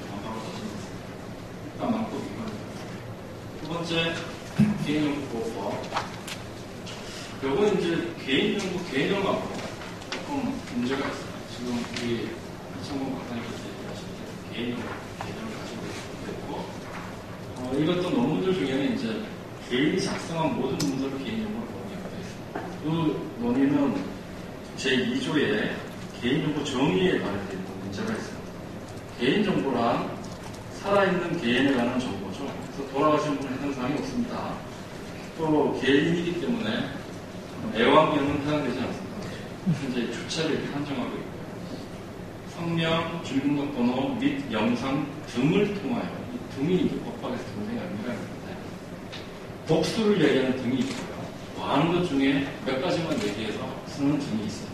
반박을 하십니다. 일단 망법 위반. 두 번째, 개인정보보호법. 요건 이제 개인정보하고 조금 문제가 있어요. 지금 우리 이창훈 박사님께서 얘기하신 개인정보 개념을 가지고 있고 이것도 논문들 중에는 이제 개인이 작성한 모든 문서를 개인정보로 보호하고 있습니다. 그 논의는 제2조에 개인정보 정의에 관련된 문제가 있습니다. 개인정보란 살아있는 개인에 관한 정보죠. 그래서 돌아가신 분은 해당 사항이 없습니다. 또 개인이기 때문에 애완견은 해당되지 않습니다. 현재 주체를 이렇게 한정하고 있고요. 성명, 주민등록번호 및 영상 등을 통하여 이 등이 법학에서 굉장히 의미가 있는데 복수를 얘기하는 등이 있고요. 많은 것 중에 몇 가지만 얘기해서 쓰는 등이 있어요.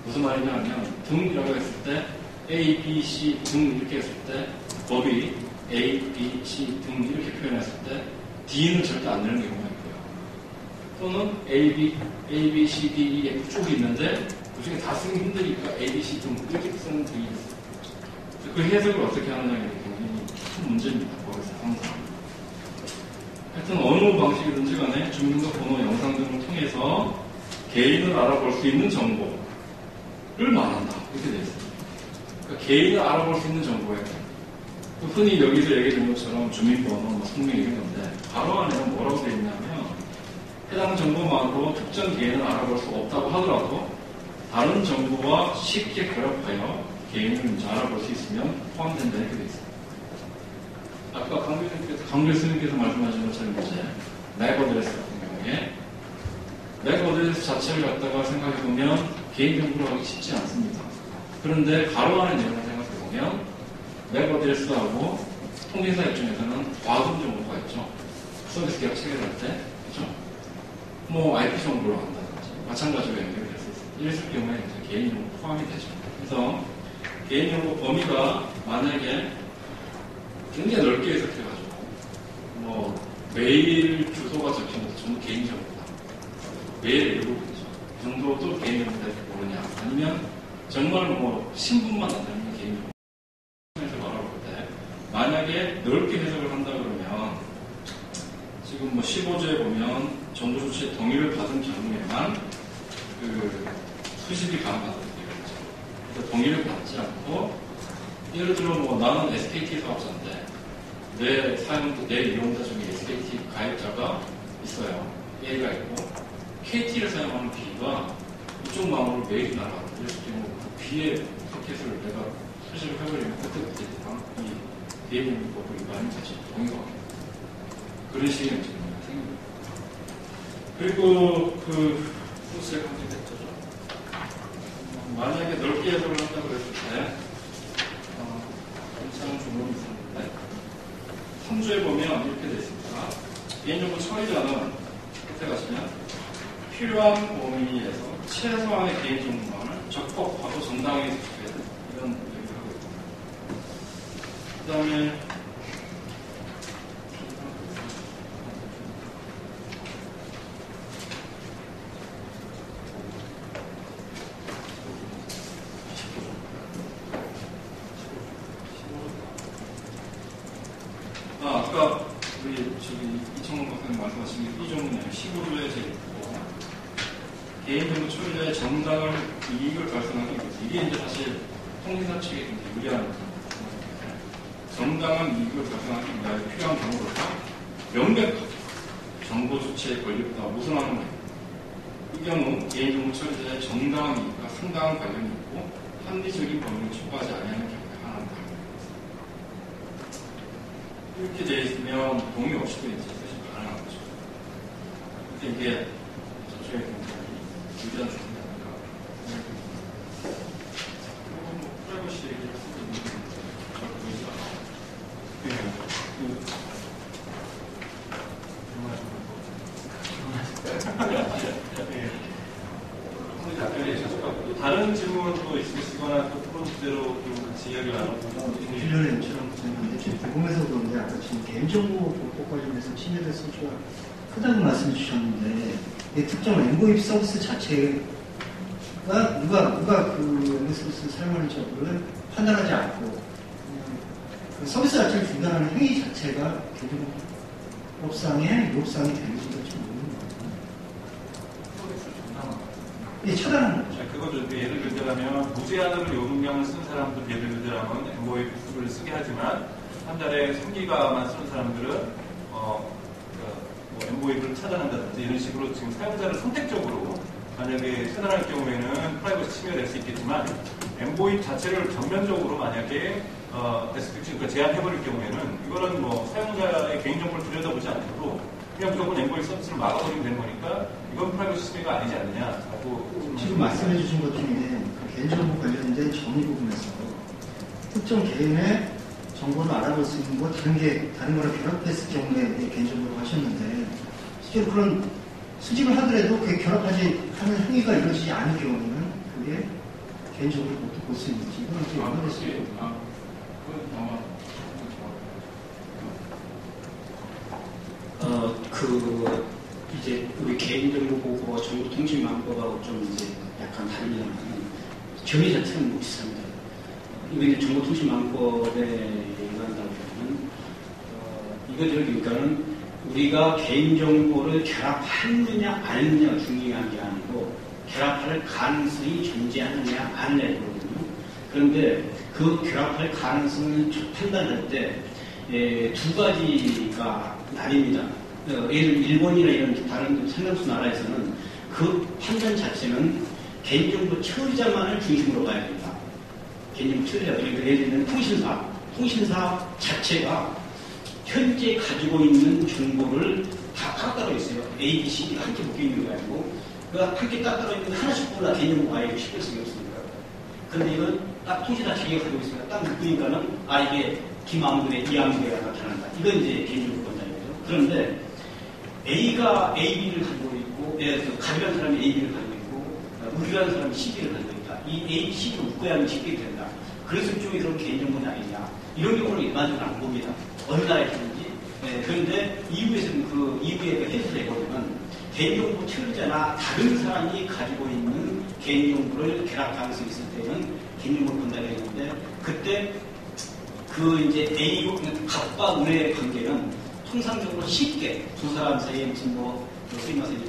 무슨 말이냐 하면 등이라고 했을 때 A, B, C 등 이렇게 했을 때 법이 A, B, C 등 이렇게 표현했을 때 D는 절대 안 되는 경우가 있고요. 또는 A, B, C, D, E, F 쪽이 있는데 그 중에 다 쓰기 힘드니까 A, B, C 등 이렇게 쓰는 등이 있어요. 그 해석을 어떻게 하느냐는 굉장히 큰 문제입니다. 거기서 항상. 하여튼 어느 방식이든지 간에 주민등록번호, 영상 등을 통해서 개인을 알아볼 수 있는 정보를 말한다. 이렇게 되어 있습니다. 그러니까 개인을 알아볼 수 있는 정보예요. 흔히 여기서 얘기해준 것처럼 주민번호, 성명 이런 건데 바로 안에는 뭐라고 되어 있냐면 해당 정보만으로 특정 개인을 알아볼 수 없다고 하더라도 다른 정보와 쉽게 결합하여 개인을 이제 알아볼 수 있으면 포함된다 이렇게 되어 있습니다. 아까 강 교수님께서 말씀하신 것처럼 이제 맥 어드레스 같은 경우에 맥 어드레스 자체를 갖다가 생각해보면 개인정보로 하기 쉽지 않습니다. 그런데 가로 안의 내용을 생각해보면 맥 어드레스하고 통신사 입장에서는 과금 정보가 있죠. 서비스 계약 체결할 때, 그렇죠? 뭐 IP 정보로 한다든지 마찬가지로 연결될 수 있습니다. 이랬을 경우에 이제 개인정보 포함이 되죠. 그래서 개인정보 범위가 만약에 굉장히 넓게 해석해가지고 뭐 메일 주소가 적힌 것도 전부 개인정보다. 메일 일부분이죠. 그 정도도 개인정보다 모르냐? 아니면 정말 뭐 신분만 안 되는 개인정보. 말해볼 때 만약에 넓게 해석을 한다 그러면 지금 뭐 15조에 보면 정부 조치의 동의를 받은 경우에만 그 수집이 가능하다고 되어 있죠. 그래서 동의를 받지 않고 예를 들어 뭐 나는 SKT 사업자인데 내 이용자 중에 SKT 가입자가 있어요. A가 있고 KT를 사용하는 B가 이쪽 망으로 메일이 날아가고 이랬을 경우 그 B의 소켓을 내가 수집을 해버리면 그때부터 이 개인정보법을 위반이 되죠. 동의가 없습니다. 그런 식의 문제가 생깁니다. 그리고 그 소스의 관계 벡터죠. 만약에 넓게 해석을 한다고 했을 때 괜찮은 조문이 있었는데 3조에 보면 이렇게 되어 있습니다. 개인정보 처리자는 끝에 가시면 필요한 범위에서 최소한의 개인정보만을 적법하고 정당하게 수집해야 된다. 이런 얘기를 하고 있습니다. 그 다음에 아까 우리 저기 이청문 박사님 말씀하신 게 이 종류는 15조에 제있고 개인정보 처리자의 정당한 이익을 달성하기 위해서 이게 이제 사실 통신사 측에 굉장히 유리한 부분인데 정당한 이익을 달성하기 위하여 필요한 경우로서 명백하게 정보 주체의 권리보다 우선하는 겁니다. 이 경우 개인정보 처리자의 정당한 이익과 상당한 관련이 있고 합리적인 범위를 초과하지 않는 경우에 하나입니다. 이렇게 되어 있으면 동의 없이도 이제 사실 가능한 거죠. 근데 이게 저쪽에 굉장히 유리한 조건이 아닌가. 그리고 뭐 프라이버시 얘기를 할 수도 있는데 잘 보이지 않아요. 다른 질문도 있으시거나 또 프로 주제로 같이 이야기를 나눠보면 필요한 처럼 생각하는데 지금 궁금해서 그런데 아까 지금 개인정보보호 관련해서 침해될 소지가 크다고 말씀해 주셨는데 이 특정 엠보입 서비스 자체가 누가 그 엠보입 서비스를 사용하는지 여부를 판단하지 않고 그 서비스 자체를 중단하는 행위 자체가 개인정보법상의 요구사항이 되는지가 좀 모르는 것 같아요. 서비스를 중단하는 이게 차단하는 거죠. 그것도 예를 들자면 무제한으로 요금량을 쓴 사람들 예를 들자면 MOF를 쓰게 하지만 한 달에 3기가만 쓰는 사람들은 MOF를 차단한다든지 이런 식으로 지금 사용자를 선택적으로 만약에 차단할 경우에는 프라이버시 침해가 될 수 있겠지만 MOF 자체를 전면적으로 만약에 그러니까 제한해버릴 경우에는 이거는 뭐 사용자의 개인정보를 들여다보지 않고도 그냥 무조건 MOF 서비스를 막아버리면 되는 거니까 이건 프라이버시 침해가 아니지 않느냐라고 지금 말씀해 주신 것 중에 그 개인정보 관련된 정의 부분에서 특정 개인의 정보를 알아볼 수 있는 거 다른 거랑 결합했을 경우에 개인정보라고 하셨는데 실제로 그런 수집을 하더라도 그게 결합하지 하는 행위가 이루어지지 않을 경우에는 그게 개인정보를 못 볼 수 있는지 이건 좀 연관됐어요. 그건 아마 이제 우리 개인정보보호와 정보통신망법하고 좀 이제 약간 다르면 정의 자체는 뭐 비슷합니다. 이거 이제 정보통신망법에 의한다고 하면 그러니까는 우리가 개인정보를 결합하느냐 아니냐 중요한 게 아니고 결합할 가능성이 존재하느냐 아니냐거든요. 그런데 그 결합할 가능성을 판단할 때 두 가지가 나뉩니다. 예를 들어 일본이나 이런 다른 상당수 나라에서는 그 판단 자체는 개인정보 처리자만을 중심으로 봐야 된다. 개인정보 처리자. 그러니까 예를 들면 통신사 자체가 현재 가지고 있는 정보를 다 따로 있어요. A, B, C, D가 함께 묶여 있는 거 아니고 함께 따로 있는데 하나씩 골라 개인정보 아예 쉽게 쓰기 없습니다. 그런데 이건 딱 통신사 자기가 가지고 있으니까 딱 묶으니까는 이게 김아무개, 이아무개가 나타난다. 이건 이제 개인정보 권장이죠. 그런데 A가 AB를 가지고 있고, 갑이라는 사람이 AB를 가지고 있고, 우리라는 사람이 CB를 가지고 있다. 이 A, CB를 묶어야만 CB가 된다. 그래서 일종의 그런 개인정보는 아니냐. 이런 경우는 일반적으로 안 봅니다. 어느 나라에서든지. 그런데 EU에서는 EU의 해석을 해보면 개인정보 처리자나 다른 사람이 가지고 있는 개인정보를 결합 가능성이 있을 때는 개인정보를 본다고 했는데, 그때 이제 갑과 운의 관계는 통상적으로 쉽게 두 사람 사이에 무슨 소위 말해서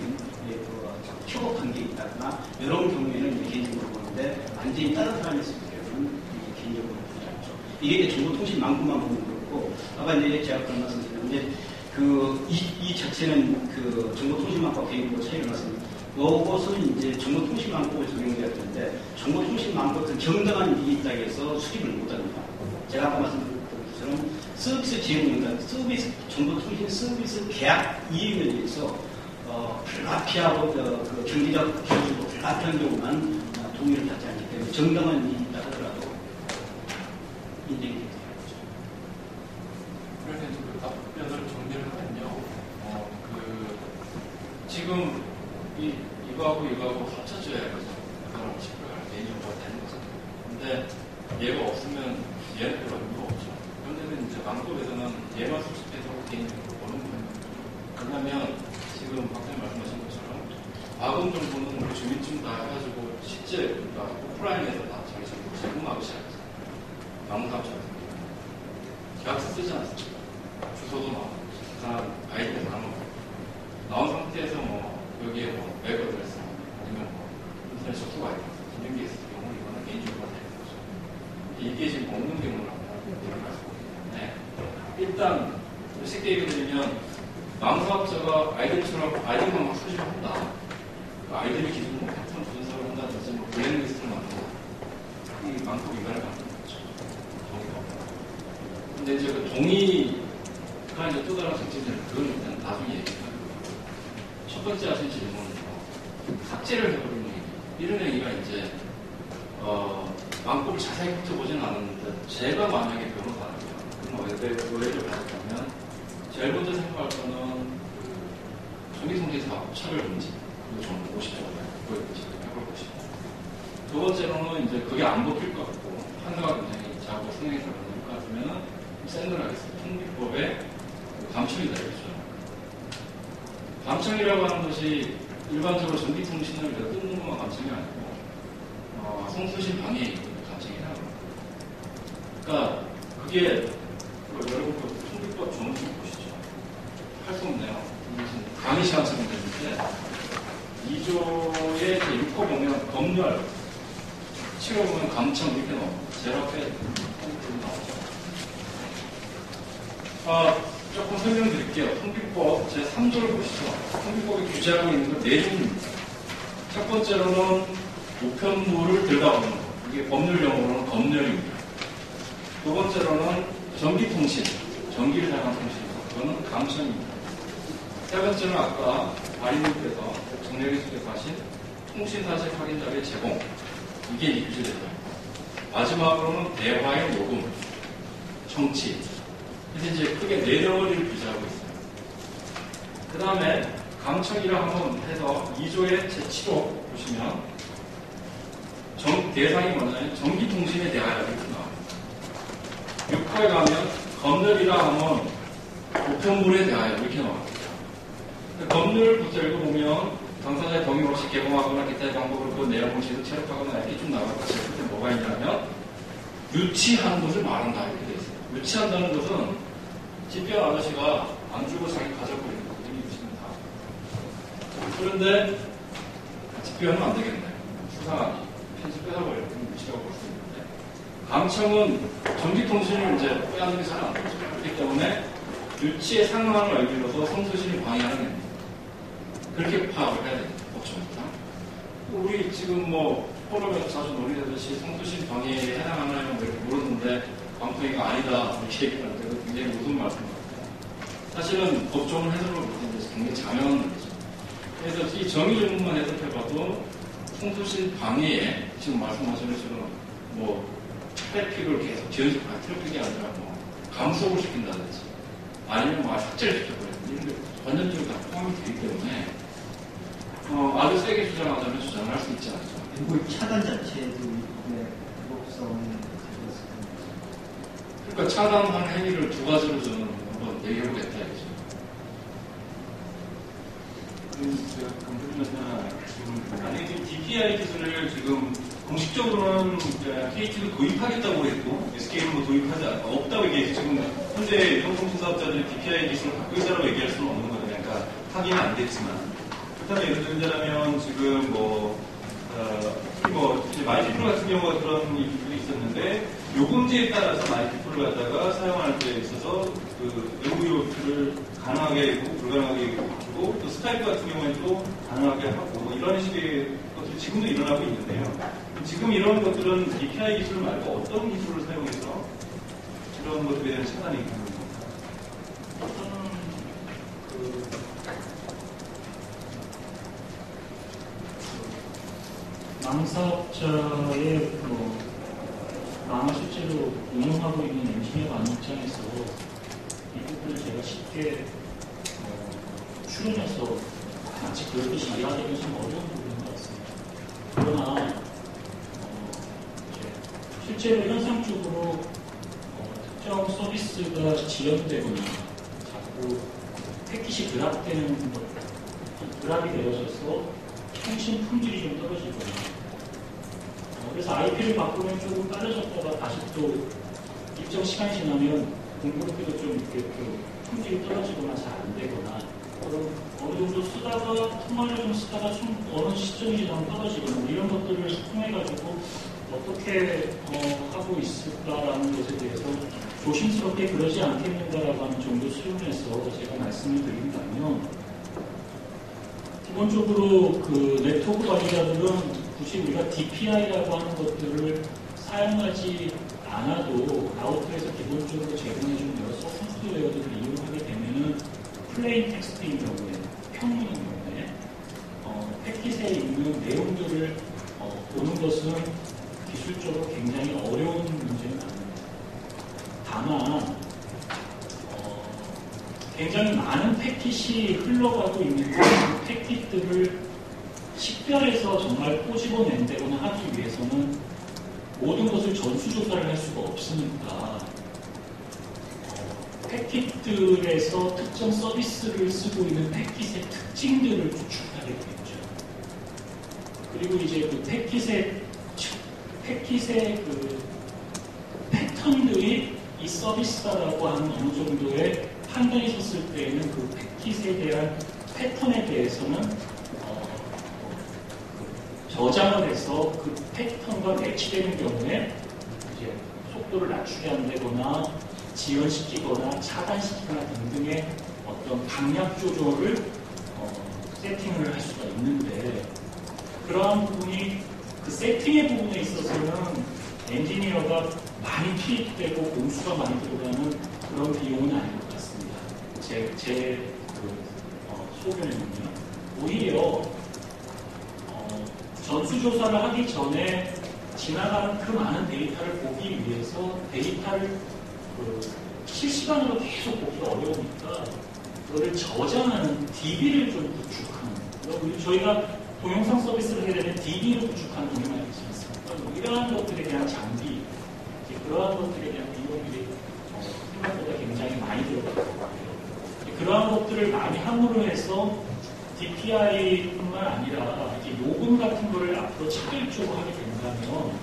협업 관계 있다거나 이런 경우에는 개인정보를 보는데 완전히 다른 사람이 있을 때는 개인정보를 보지 않죠. 이게 이제 정보통신망법만 보면 그렇고 아까 이제 제가 그런 말씀 드렸는데 이 자체는 정보통신망법 개인정보 차이가 났습니다. 이것은 이제 정보통신망법을 적용해야 되는데 정보통신망법은 정당한 이익이 있다고 해서 수립을 못합니다. 제가 아까 말씀드린 것처럼 서비스 제공인가 정보통신 서비스 계약 이행에 대해서 불가피하고 경제적 기준으로 불가피한 경우만 동의를 받지 않기 때문에 정당한 이익이 있다 하더라도 인정이 되지 않죠. 그래서 이제 그 답변을 정리를 하면요. 지금 이거하고 합쳐져야 해서 그거랑 싶어요. 개인정보가 되는 거잖아요. 근데 얘가 없으면 얘는 별로 의미가 없죠. 그런데는 이제 망법에서는 얘만 수집해서 개인정보를 보는 거예요. 왜냐하면 지금 박사님 말씀하신 것처럼 아군 정보는 우리 주민증 다 해가지고 실제 오프라인에서 다 자기 정보 제공하기 시작했어요. 나무감처럼 계약서 쓰지 않습니까? 주소도 나오고 그 사람 아이디도 나온 상태에서 여기에 웹 어드레스 아니면 인터넷 접속 아이디 이런 게 있을 경우 이거는 개인정보가 되는 거죠. 이게 지금 없는 경우를 이런 말씀이기 때문에 일단 쉽게 얘기해드리면 망사업자가 아이들처럼 아이들만 막 수집을 한다. 아이들의 기준으로 패턴 분석을 한다든지 블랙리스트를 만들고 이 망법 위반을 만드는 거죠. 동의가 없다. 근데 이제 그 동의가 이제 또 다른 정책들 그건 일단 나중에 얘기해요. 첫 번째 하신 질문은 삭제를 해버리는 얘기. 이런 얘기가 이제 망법을 자세히 훑어보지는 않았는데 제가 만약에 변호사라면 그런 오해를 받았다면 제일 먼저 생각할 거는 전기통신사 차별 문제 그거 좀 보고 싶죠. 그거에 대해서 해보고 싶죠. 두 번째로는 이제 그게 안 먹힐 것 같고 판사가 굉장히 자고 승행해서 만들 것 같으면 샌드를 하겠습니다. 통비법에 감청이다 이거죠. 감청이라고 하는 것이 일반적으로 전기통신을 끊는 것만 감청이 아니고 송수신 방해 감청이라고 합니다. 그러니까 그게 여러분 통비법 조문좀 보시죠. 할 수 없네요. 강의 시간처럼 되는데 2조의 6호 보면 검열, 7호 보면 감청 이렇게 나옵니다. 제일 앞에 나오죠. 조금 설명드릴게요. 통비법 제3조를 보시죠. 통비법이 규제하고 있는 건 4종입니다. 첫 번째로는 우편물을 들어가오는 것. 이게 법률 용어로는 검열입니다. 두 번째로는 전기통신, 전기를 사용한 통신이고, 그거는 감청입니다. 세 번째는 아까 아리님께서 정례교수께서 하신 통신사실 확인자료의 제공, 이게 규제됩니다. 마지막으로는 대화의 녹음, 청취. 그래서 이제 크게 4덩어리를 규제하고 있어요. 그 다음에 감청이라 한번 해서 2조의 제7호 보시면 대상이 뭐냐면 전기통신에 대하여 이렇게 나와요. 6호에 가면 검열이라 하면 우편물에 대하여 이렇게 나와요. 검열부터 읽어보면 당사자의 동의 없이 개봉하거나 기타의 방법으로 그 내용을 체력하거나 이렇게 쭉 나갈 것이 그때 뭐가 있냐면 유치하는 것을 말한다 이렇게 되어 있어요. 유치한다는 것은 집변 아저씨가 안 주고 자기 가져버리는 거 이렇게 유치입니다. 그런데 집변은 안 되겠네. 수상하게 편집 뺏어버리는 유치라고 볼 수 있는데 감청은 전기통신을 이제 빼앗는 게 잘 안 되죠. 그렇기 때문에 유치의 상황을 알기 위해서 성수신이 방해하는 겁니다. 그렇게 파악을 해야 됩니다. 법정입니다. 우리 지금 뭐 포럼에서 자주 논의되듯이 성수신 방해에 해당하나요? 이렇게 물었는데 방통위가 아니다 이렇게 얘기를 하는데 그거 굉장히 무슨 말씀 같아요. 사실은 법정을 해석을 못했는데 굉장히 자명한 문제죠. 그래서 이 정의 전문만 해석해봐도 성수신 방해에 지금 말씀하신 것처럼 뭐 트래픽을 계속 지연시키는 트래픽이 아니라 뭐 감속을 시킨다든지 아니면 뭐 삭제를 시켜버리는 이런 게 완전적으로 다 포함이 되기 때문에 아주 세게 주장하자면 주장을 할 수 있지 않죠. 그리고 차단 자체도 불법성을 가지고 있습니다. 그러니까 차단한 행위를 두 가지로 저는 한번 얘기해보겠다 이거죠. 제가 검토하는 만약에 지금 DPI 기술을 지금 공식적으로는 KT도 도입하겠다고 했고 SK는 뭐 도입하지 없다고 얘기해서 지금 현재 이동통신사업자들이 DPI 기술을 갖고 있다고 얘기할 수는 없는 거잖아요. 그러니까 확인은 안 됐지만 그렇다면 예를 들자면 지금 마이피플 같은 경우가 그런 일들이 있었는데 요금제에 따라서 마이피플을 갖다가 사용할 때 있어서 그 외부 요금을 가능하게 하고 불가능하게 바꾸고 또 스카이프 같은 경우에는 또 가능하게 하고 뭐 이런 식의 것들이 지금도 일어나고 있는데요. 지금 이런 것들은 DPI 기술 말고 어떤 기술을 사용해서 이런 것들에 대한 차단이 가능합니다. 망사업자의 망을 실제로 운영하고 있는 엔지니어 반 입장에서 이 부분을 제가 쉽게 추론해서 마치 그렇듯이 이해하기는 좀 어려운 부분인 것 같습니다. 그러나 실제로 현상적으로 특정 서비스가 지연되거나 자꾸 패킷이 드랍이 되어져서 통신 품질이 좀 떨어지거나 그래서 IP를 바꾸면 조금 빨라졌다가 다시 또 일정 시간이 지나면 공급비도 좀 이렇게 품질이 떨어지거나 잘 안 되거나 그럼 어느 정도 쓰다가 통화를 좀 쓰다가 좀 어느 시점이 지나면 떨어지거나 이런 것들을 통해가지고 어떻게 하고 있을까라는 것에 대해서 조심스럽게 그러지 않겠는가라고 하는 정도 수용해서 제가 말씀을 드린다면 기본적으로 그 네트워크 관리자들은 굳이 우리가 DPI라고 하는 것들을 사용하지 않아도 라우터에서 기본적으로 제공해주는 여러 소프트웨어들을 이용하게 되면은 플레인 텍스트인 경우에, 평문인 경우에 패킷에 있는 내용들을 보는 것은 기술적으로 굉장히 어려운 문제는 아닙니다. 다만 굉장히 많은 패킷이 흘러가고 있는데 그 패킷들을 식별해서 정말 꼬집어낸다거나 하기 위해서는 모든 것을 전수조사를 할 수가 없으니까 패킷들에서 특정 서비스를 쓰고 있는 패킷의 특징들을 구축하게 되겠죠. 그리고 이제 그 패킷의 그 패턴들이 이 서비스다라고 하는 어느 정도의 판단이 섰을 때에는 그 패킷에 대한 패턴에 대해서는 저장을 해서 그 패턴과 매치되는 경우에 이제 속도를 낮추게 한다거나 지연시키거나 차단시키거나 등등의 어떤 강약 조절을 세팅을 할 수가 있는데 그러한 부분이 그 세팅의 부분에 있어서는 엔지니어가 많이 투입되고 공수가 많이 들어가는 그런 비용은 아닌 것 같습니다. 제 소견에는요. 오히려 전수조사를 하기 전에 지나가는 그 많은 데이터를 보기 위해서 데이터를 실시간으로 계속 보기가 어려우니까 그거를 저장하는 DB를 좀 구축하는 저희가 동영상 서비스를 하게 되면 DB를 구축하는 동영상이 있지 않습니까? 이러한 것들에 대한 장비, 그러한 것들에 대한 비용들이 생각보다 굉장히 많이 들어가고 그러한 것들을 많이 함으로 해서 DPI뿐만 아니라 이제 요금 같은 거를 앞으로 차별적으로 하게 된다면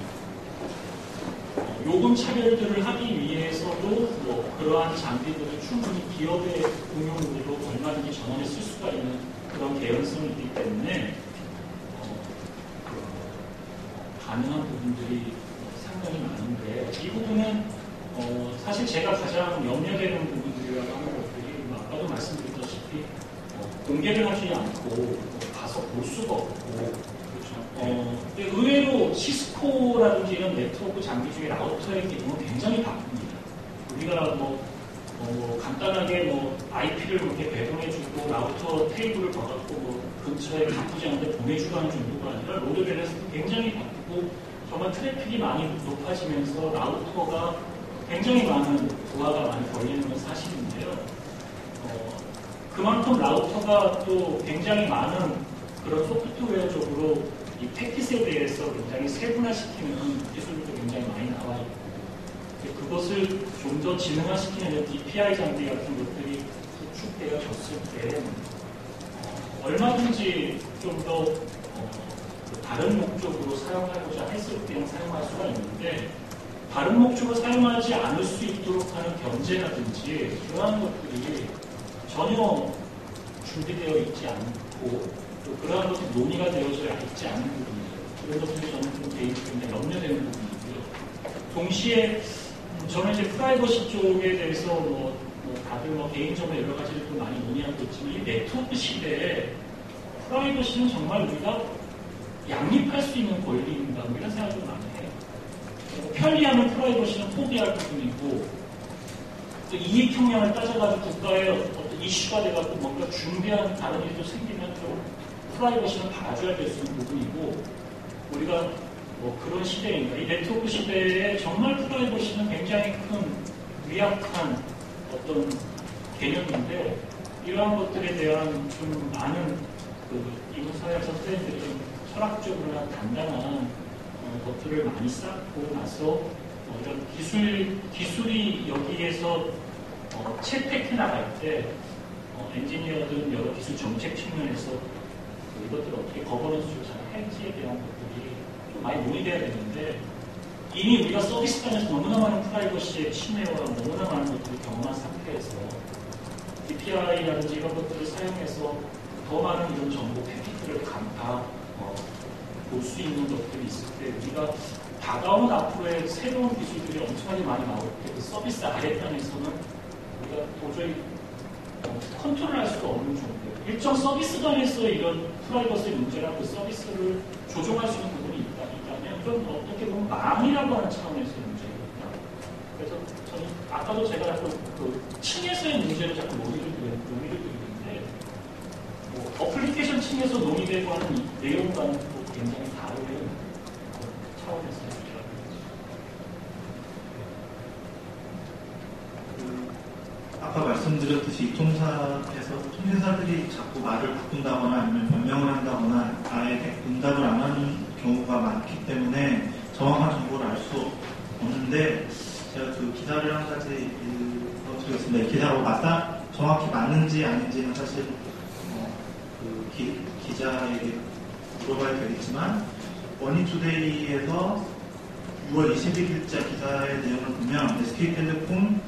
요금 차별들을 하기 위해서도 뭐 그러한 장비들을 충분히 기업의 공용으로 얼마든지 전원에 쓸 수가 있는 그런 개연성이 있기 때문에 가능한 부분들이 상당히 많은데 이 부분은 사실 제가 가장 염려되는 부분들이라고 하는 것들이 아까도 말씀드렸다시피 공개를 하지 않고 가서 볼 수가 없고 근데 의외로 시스코라든지 이런 네트워크 장비 중에 라우터의 기능은 굉장히 바쁩니다. 우리가 간단하게 IP를 이렇게 배분해주고 라우터 테이블을 받았고 근처에 바쁘지 않은데 보내주고 하는 정도가 아니라 로드 밸런스도 굉장히 바쁘고 정말 트래픽이 많이 높아지면서 라우터가 굉장히 많은 부하가 많이 걸리는 건 사실인데요. 그만큼 라우터가 또 굉장히 많은 그런 소프트웨어적으로 이 패킷에 대해서 굉장히 세분화시키는 기술도 굉장히 많이 나와 있고 그것을 좀 더 지능화시키는 DPI 장비 같은 것들이 구축되어졌을 때 얼마든지 좀 더 다른 목적으로 사용하고자 했을 때는 사용할 수가 있는데 다른 목적으로 사용하지 않을 수 있도록 하는 견제라든지 그러한 것들이 전혀 준비되어 있지 않고 또 그러한 것들이 논의가 되어져 있지 않은 부분이에요. 그런 것들이 저는 좀 개인적으로 염려되는 부분이고요. 동시에 저는 이제 프라이버시 쪽에 대해서 다들 개인적으로 여러 가지를 좀 많이 논의하고 있지만 이 네트워크 시대에 프라이버시는 정말 우리가 양립할 수 있는 권리인가 이런 생각을 좀 많이 해요. 편리하면 프라이버시는 포기할 부분이고 또 이익 형량을 따져가지고 국가의 어떤 이슈가 돼가지고 뭔가 중대한 다른 일도 생기면 좀 프라이버시는 받아줘야 될 수 있는 부분이고 우리가 그런 시대인가 이 네트워크 시대에 정말 프라이버시는 굉장히 큰 위약한 어떤 개념인데 이러한 것들에 대한 좀 많은 인문사회 선생님들이 좀 철학적으로나 단단한 것들을 많이 쌓고 나서 이런 기술이 여기에서 채택해 나갈 때 엔지니어들은 여러 기술 정책 측면에서 이것들을 어떻게 거버넌스를 잘 할지에 대한 것들이 좀 많이 논의돼야 되는데 이미 우리가 서비스단에서 너무나 많은 프라이버시의 침해와 너무나 많은 것들을 경험한 상태에서 DPI라든지 이런 것들을 사용해서 더 많은 이런 정보 패킷들을 볼 수 있는 것들이 있을 때 우리가 다가온 앞으로의 새로운 기술들이 엄청나게 많이 나올 때 그 서비스 아랫단에서는 우리가 도저히 컨트롤할 수가 없는 정도 일정 서비스단에서 이런 프라이버시 문제나 그 서비스를 조정할 수 있는 부분이 있다면 좀 어떻게 보면 망이라고 하는 차원에서의 문제입니다. 그래서 저는 아까도 제가 자꾸 층에서의 문제를 자꾸 논의를 드리는데 어플리케이션 층에서 논의되고 하는 내용과는 또 굉장히 다른 차원에서 아까 말씀드렸듯이 이 통신사들이 자꾸 말을 바꾼다거나 아니면 변명을 한다거나 아예 응답을 안 하는 경우가 많기 때문에 정확한 정보를 알 수 없는데 제가 그 기사를 한 가지 읽어드리겠습니다. 이 기사로 정확히 맞는지 아닌지는 사실 기자에게 물어봐야 되겠지만 머니투데이에서 6월 21일자 기사의 내용을 보면 SK텔레콤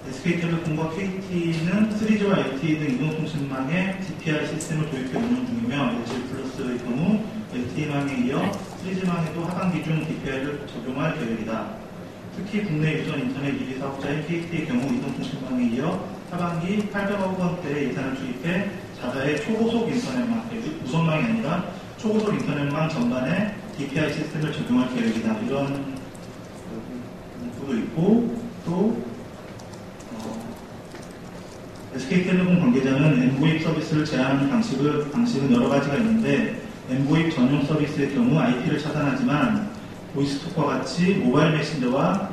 SK텔레콤과 KT는 3G와 LTE 등 이동통신망에 DPI 시스템을 도입해 운영 중이며 LG 플러스의 경우 LTE망에 이어 3G망에도 하단 기준 DPI를 적용할 계획이다. 특히 국내 유선 인터넷 1위 사업자인 KT의 경우 이동통신망에 이어 하반기 800억 원대의 예산을 투입해 자사의 초고속 인터넷망, 무선망이 아니라 초고속 인터넷망 전반에 DPI 시스템을 적용할 계획이다. 이런 문구도 있고, 또 SK텔레콤 관계자는 M보입 서비스를 제한하는 방식은 여러 가지가 있는데 M보입 전용 서비스의 경우 IP를 차단하지만 보이스톡과 같이 모바일 메신저와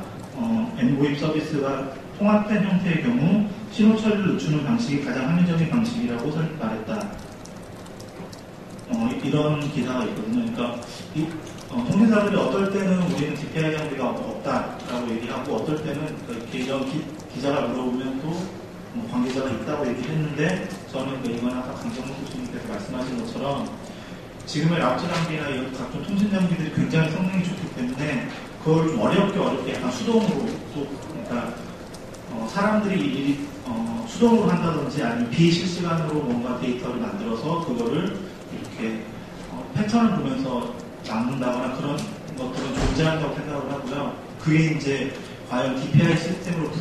M보입 서비스가 통합된 형태의 경우 신호 처리를 늦추는 방식이 가장 합리적인 방식이라고 말했다. 이런 기사가 있거든요. 그러니까 통신사들이 어떨 때는 우리는 DPI 장비가 없다라고 얘기하고 어떨 때는 이런 기자가 물어보면 또 관계자가 있다고 얘기를 했는데 저는 이건 아까 강정호 교수님께서 말씀하신 것처럼 지금의 라우터 장비나 이런 각종 통신 장비들이 굉장히 성능이 좋기 때문에 그걸 좀 어렵게 약간 수동으로 또 그러니까 사람들이 수동으로 한다든지 아니면 비실시간으로 뭔가 데이터를 만들어서 그거를 이렇게 패턴을 보면서 남는다거나 그런 것들은 존재한다고 생각을 하고요. 그게 이제 과연 DPI 시스템으로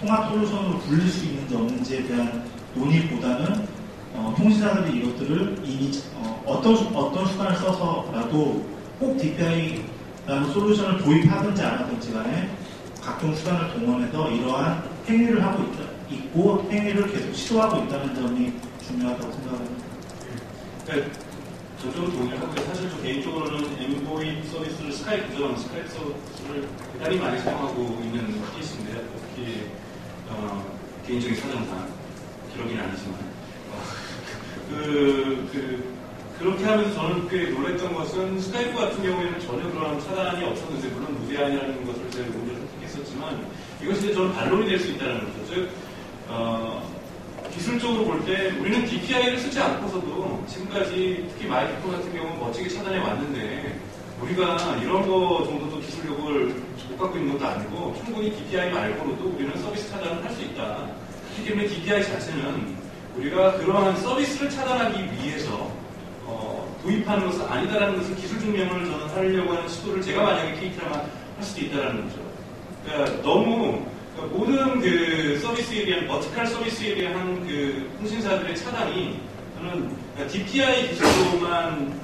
통합 솔루션으로 불릴 수 있는지 없는지에 대한 논의보다는 통신사들이 이것들을 이미 어떤 수단을 써서라도 꼭 DPI라는 솔루션을 도입하든지 안 하든지 간에 각종 수단을 동원해서 이러한 행위를 하고 있고 행위를 계속 시도하고 있다는 점이 중요하다고 생각합니다. 네, 전적으로 동의를 하고요. 사실 저 개인적으로는 M보입 서비스를 스카이프 서비스를 대단히 많이 사용하고 있는 케이스인데 특히 개인적인 사정상 기록이 아니지만 그렇게 하면서 저는 꽤 놀랐던 것은 스카이프 같은 경우에는 전혀 그런 차단이 없었는데 물론 무제한이라는 것을 제가 먼저 선택했었지만 이것이 저는 반론이 될 수 있다는 거죠. 즉 기술적으로 볼 때 우리는 DPI를 쓰지 않고서도 지금까지 특히 마이크폰 같은 경우는 멋지게 차단해 왔는데 우리가 이런 거 정도도 기술력을 못 갖고 있는 것도 아니고 충분히 DPI 말고로도 우리는 서비스 차단을 할 수 있다. 그렇기 때문에 DPI 자체는 우리가 그러한 서비스를 차단하기 위해서 도입하는 것은 아니다라는 것을 기술 증명을 저는 하려고 하는 시도를 제가 만약에 KT라면 할 수도 있다라는 거죠. 그러니까 너무 모든 그 서비스에 대한 버티컬 서비스에 대한 그 통신사들의 차단이 저는 DPI 기술로만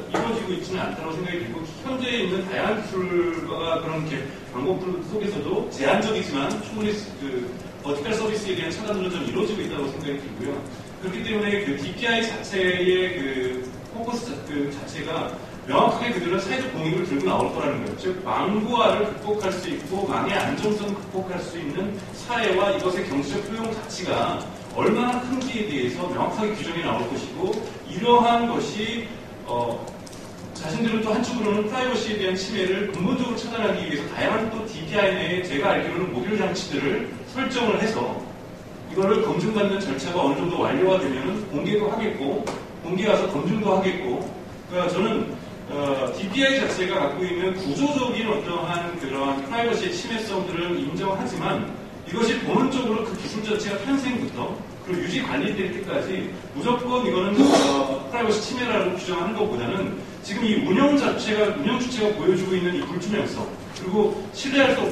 이루어지고 있지는 않다고 생각이 들고 현재 있는 다양한 기술과 그런 방법들 속에서도 제한적이지만 충분히 그 버티컬 서비스에 대한 차단으로 좀 이루어지고 있다고 생각이 들고요. 그렇기 때문에 그 DPI 자체의 그 포커스 자체가 명확하게 그들은 사회적 공익을 들고 나올 거라는 거예요. 즉 망부화를 극복할 수 있고 망의 안정성을 극복할 수 있는 사회와 이것의 경제적 효용 가치가 얼마나 큰지에 대해서 명확하게 규정이 나올 것이고 이러한 것이 자신들은 또 한쪽으로는 프라이버시에 대한 침해를 근본적으로 차단하기 위해서 다양한 또 DPI 내에 제가 알기로는 모듈 장치들을 설정을 해서 이거를 검증받는 절차가 어느 정도 완료가 되면은 공개도 하겠고 공개와서 검증도 하겠고 그러니까 저는 DPI 자체가 갖고 있는 구조적인 어떠한 그러한 프라이버시의 침해성들은 인정하지만 이것이 본원적으로 그 기술 자체가 탄생부터 그리고 유지 관리될 때까지 무조건 이거는 프라이버시 침해라고 규정하는 것보다는 지금 이 운영 주체가 보여주고 있는 이 불투명성 그리고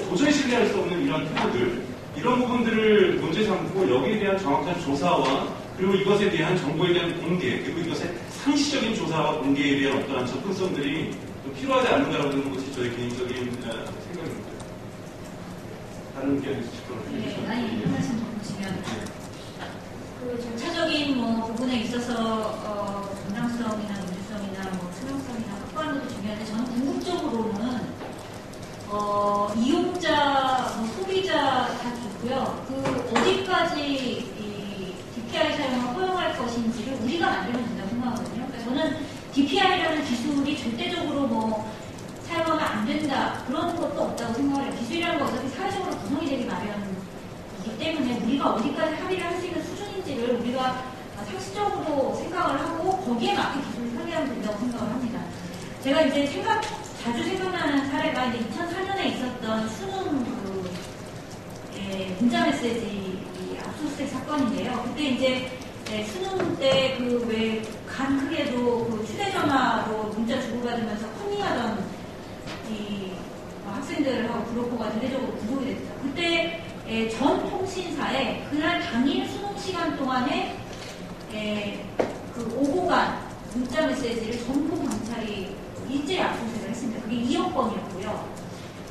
도저히 신뢰할 수 없는 이런 태도들 이런 부분들을 문제 삼고 여기에 대한 정확한 조사와 그리고 이것에 대한 정보에 대한 공개 그리고 이것의 상시적인 조사와 공개에 대한 어떠한 접근성들이 좀 필요하지 않는가라고 하는 것이 저의 개인적인 생각입니다. 다른 의견 있으실까요? 네, 아니 한 말씀 더 보시면 그 절차적인 부분에 있어서 정당성이나 민주성이나 투명성이나 확보하는 것도 중요한데 저는 궁극적으로는 이용자, 소비자 다 좋고요. 그 어디까지 이 DPI 사용을 허용할 것인지를 우리가 만들면 된다고 생각하거든요. 그러니까 저는 DPI라는 기술이 절대적으로 사용하면 안 된다 그런 것도 없다고 생각을 해요. 기술이라는 건 어차피 사회적으로 구성이 되기 마련이기 때문에 우리가 어디까지 합의를 할 수 있는 수준인지를 우리가 상식적으로 생각을 하고 거기에 맞게 기술을 설계하면 된다고 생각을 합니다. 제가 이제 자주 생각나는 사례가 이제 2004년에 있었던 수능 문자메시지 압수수색 사건인데요. 그때 이제 수능 때 그 왜 간 크게도 그 휴대전화로 문자 주고받으면서 컨닝하던 이 학생들하고 브로커가 대대적으로 구속이 됐죠. 그때 전 통신사에 그날 당일 수능 시간 동안에 그 오고 간 문자 메시지를 전부 경찰이 일제히 압수수색을 했습니다. 그게 2억 건이었고요.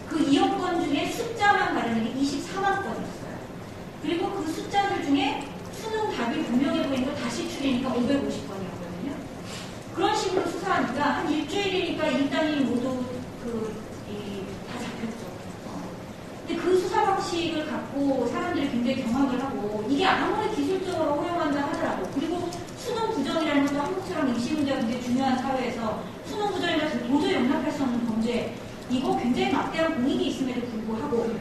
그 2억 건 중에 숫자만 가려는 게 24만 건이었어요. 그리고 그 숫자들 중에 수능 답이 분명해 보이는 거 다시 추리니까 550건이었거든요. 그런 식으로 수사하니까 한 일주일이니까 일당이 모두 다 잡혔죠. 근데 그 수사 방식을 갖고 사람들이 굉장히 경악을 하고 이게 아무리 기술적으로 허용한다 하더라도 그리고 수능 부정이라는 것도 한국처럼 입시 문제가 굉장히 중요한 사회에서 수능 부정이라 도저히 용납할 수 없는 범죄 이거 굉장히 막대한 공익이 있음에도 불구하고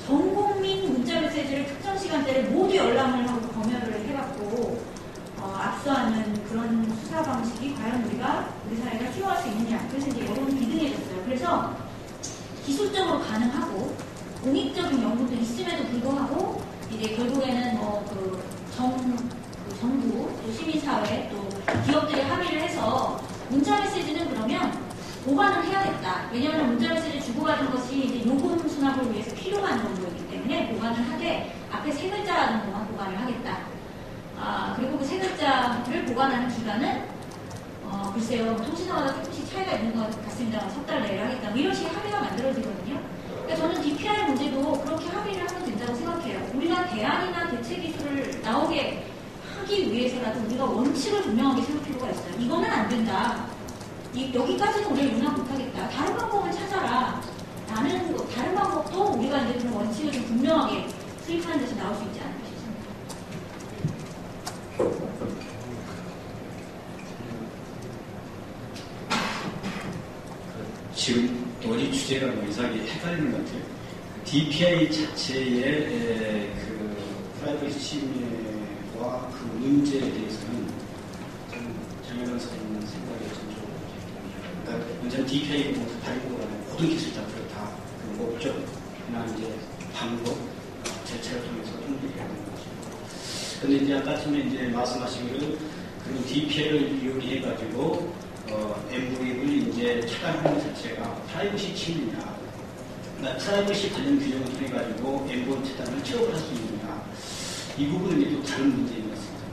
전 국민 문자 메시지를 특정 시간대를 모두 열람을 하고 검열을 해갖고 압수하는 그런 수사 방식이 과연 우리 사회가 수용할 수 있느냐. 그래서 이제 여론이 비등해졌어요. 그래서 기술적으로 가능하고 공익적인 연구도 있음에도 불구하고 이제 결국에는 정부, 또 시민사회, 또 기업들이 합의를 해서 문자 메시지는 그러면 보관을 해야겠다. 왜냐하면 문자 메시지 주고받은 것이 이제 요금 수납을 위해서 필요한 정도이기 때문에 보관을 하되 앞에 세 글자 정도만 보관을 하겠다. 그리고 그 세 글자를 보관하는 기간은 글쎄요, 통신사마다 조금씩 차이가 있는 것 같습니다. 석 달 내로 하겠다. 이런 식의 합의가 만들어지거든요. 그러니까 저는 DPI 문제도 그렇게 합의를 하면 된다고 생각해요. 우리가 대안이나 대체 기술을 나오게 하기 위해서라도 우리가 원칙을 분명하게 세울 필요가 있어요. 이거는 안 된다. 여기까지는 우리가 용납 못하겠다. 다른 방법을 찾아라. 라는 다른 방법도 우리가 이제 그런 원칙을 좀 분명하게 수립하는 데서 나올 수 있지 않을까 싶습니다. 지금 어디 주제가 이상하게 헷갈리는 것 같아요. DPI 자체의 그 프라이버시 침해와 그 문제에 대해서는 좀 정의로운 생각이 좀 그러니까 문제는 DPI 발굴하는 모든 기술 자체를 다 그 목적이나 이제 방법, 제체를 통해서 통일해야 하는 것이고. 근데 이제 아까 전에 이제 말씀하신 그 DPI를 이용해가지고 MV를 이제 차단하는 자체가 프라이버시 침해냐, 그러니까 프라이버시 관련 규정을 통해가지고 MV 차단을 취업을 할 수 있느냐, 이 부분은 이제 또 다른 문제인 것 같습니다.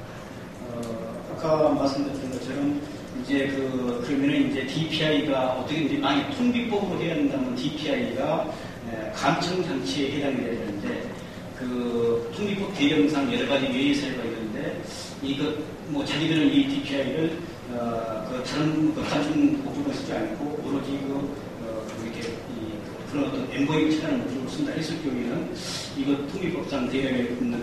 아까 말씀드렸던 것처럼 이제 그러면은 이제 DPI가 어떻게 이제 만약 통비법으로 해야 된다면 DPI가 감청 장치에 해당이 돼야 되는데 그 통비법 개정상 여러 가지 외의 사유가 있는데 이거 뭐 자기들은 이 DPI를 다른 감청 법으로 쓰지 않고 오로지 이렇게 그런 어떤 MVI 차단을 목적으로 쓴다 했을 경우에는 이거 통비법상 대응에 있는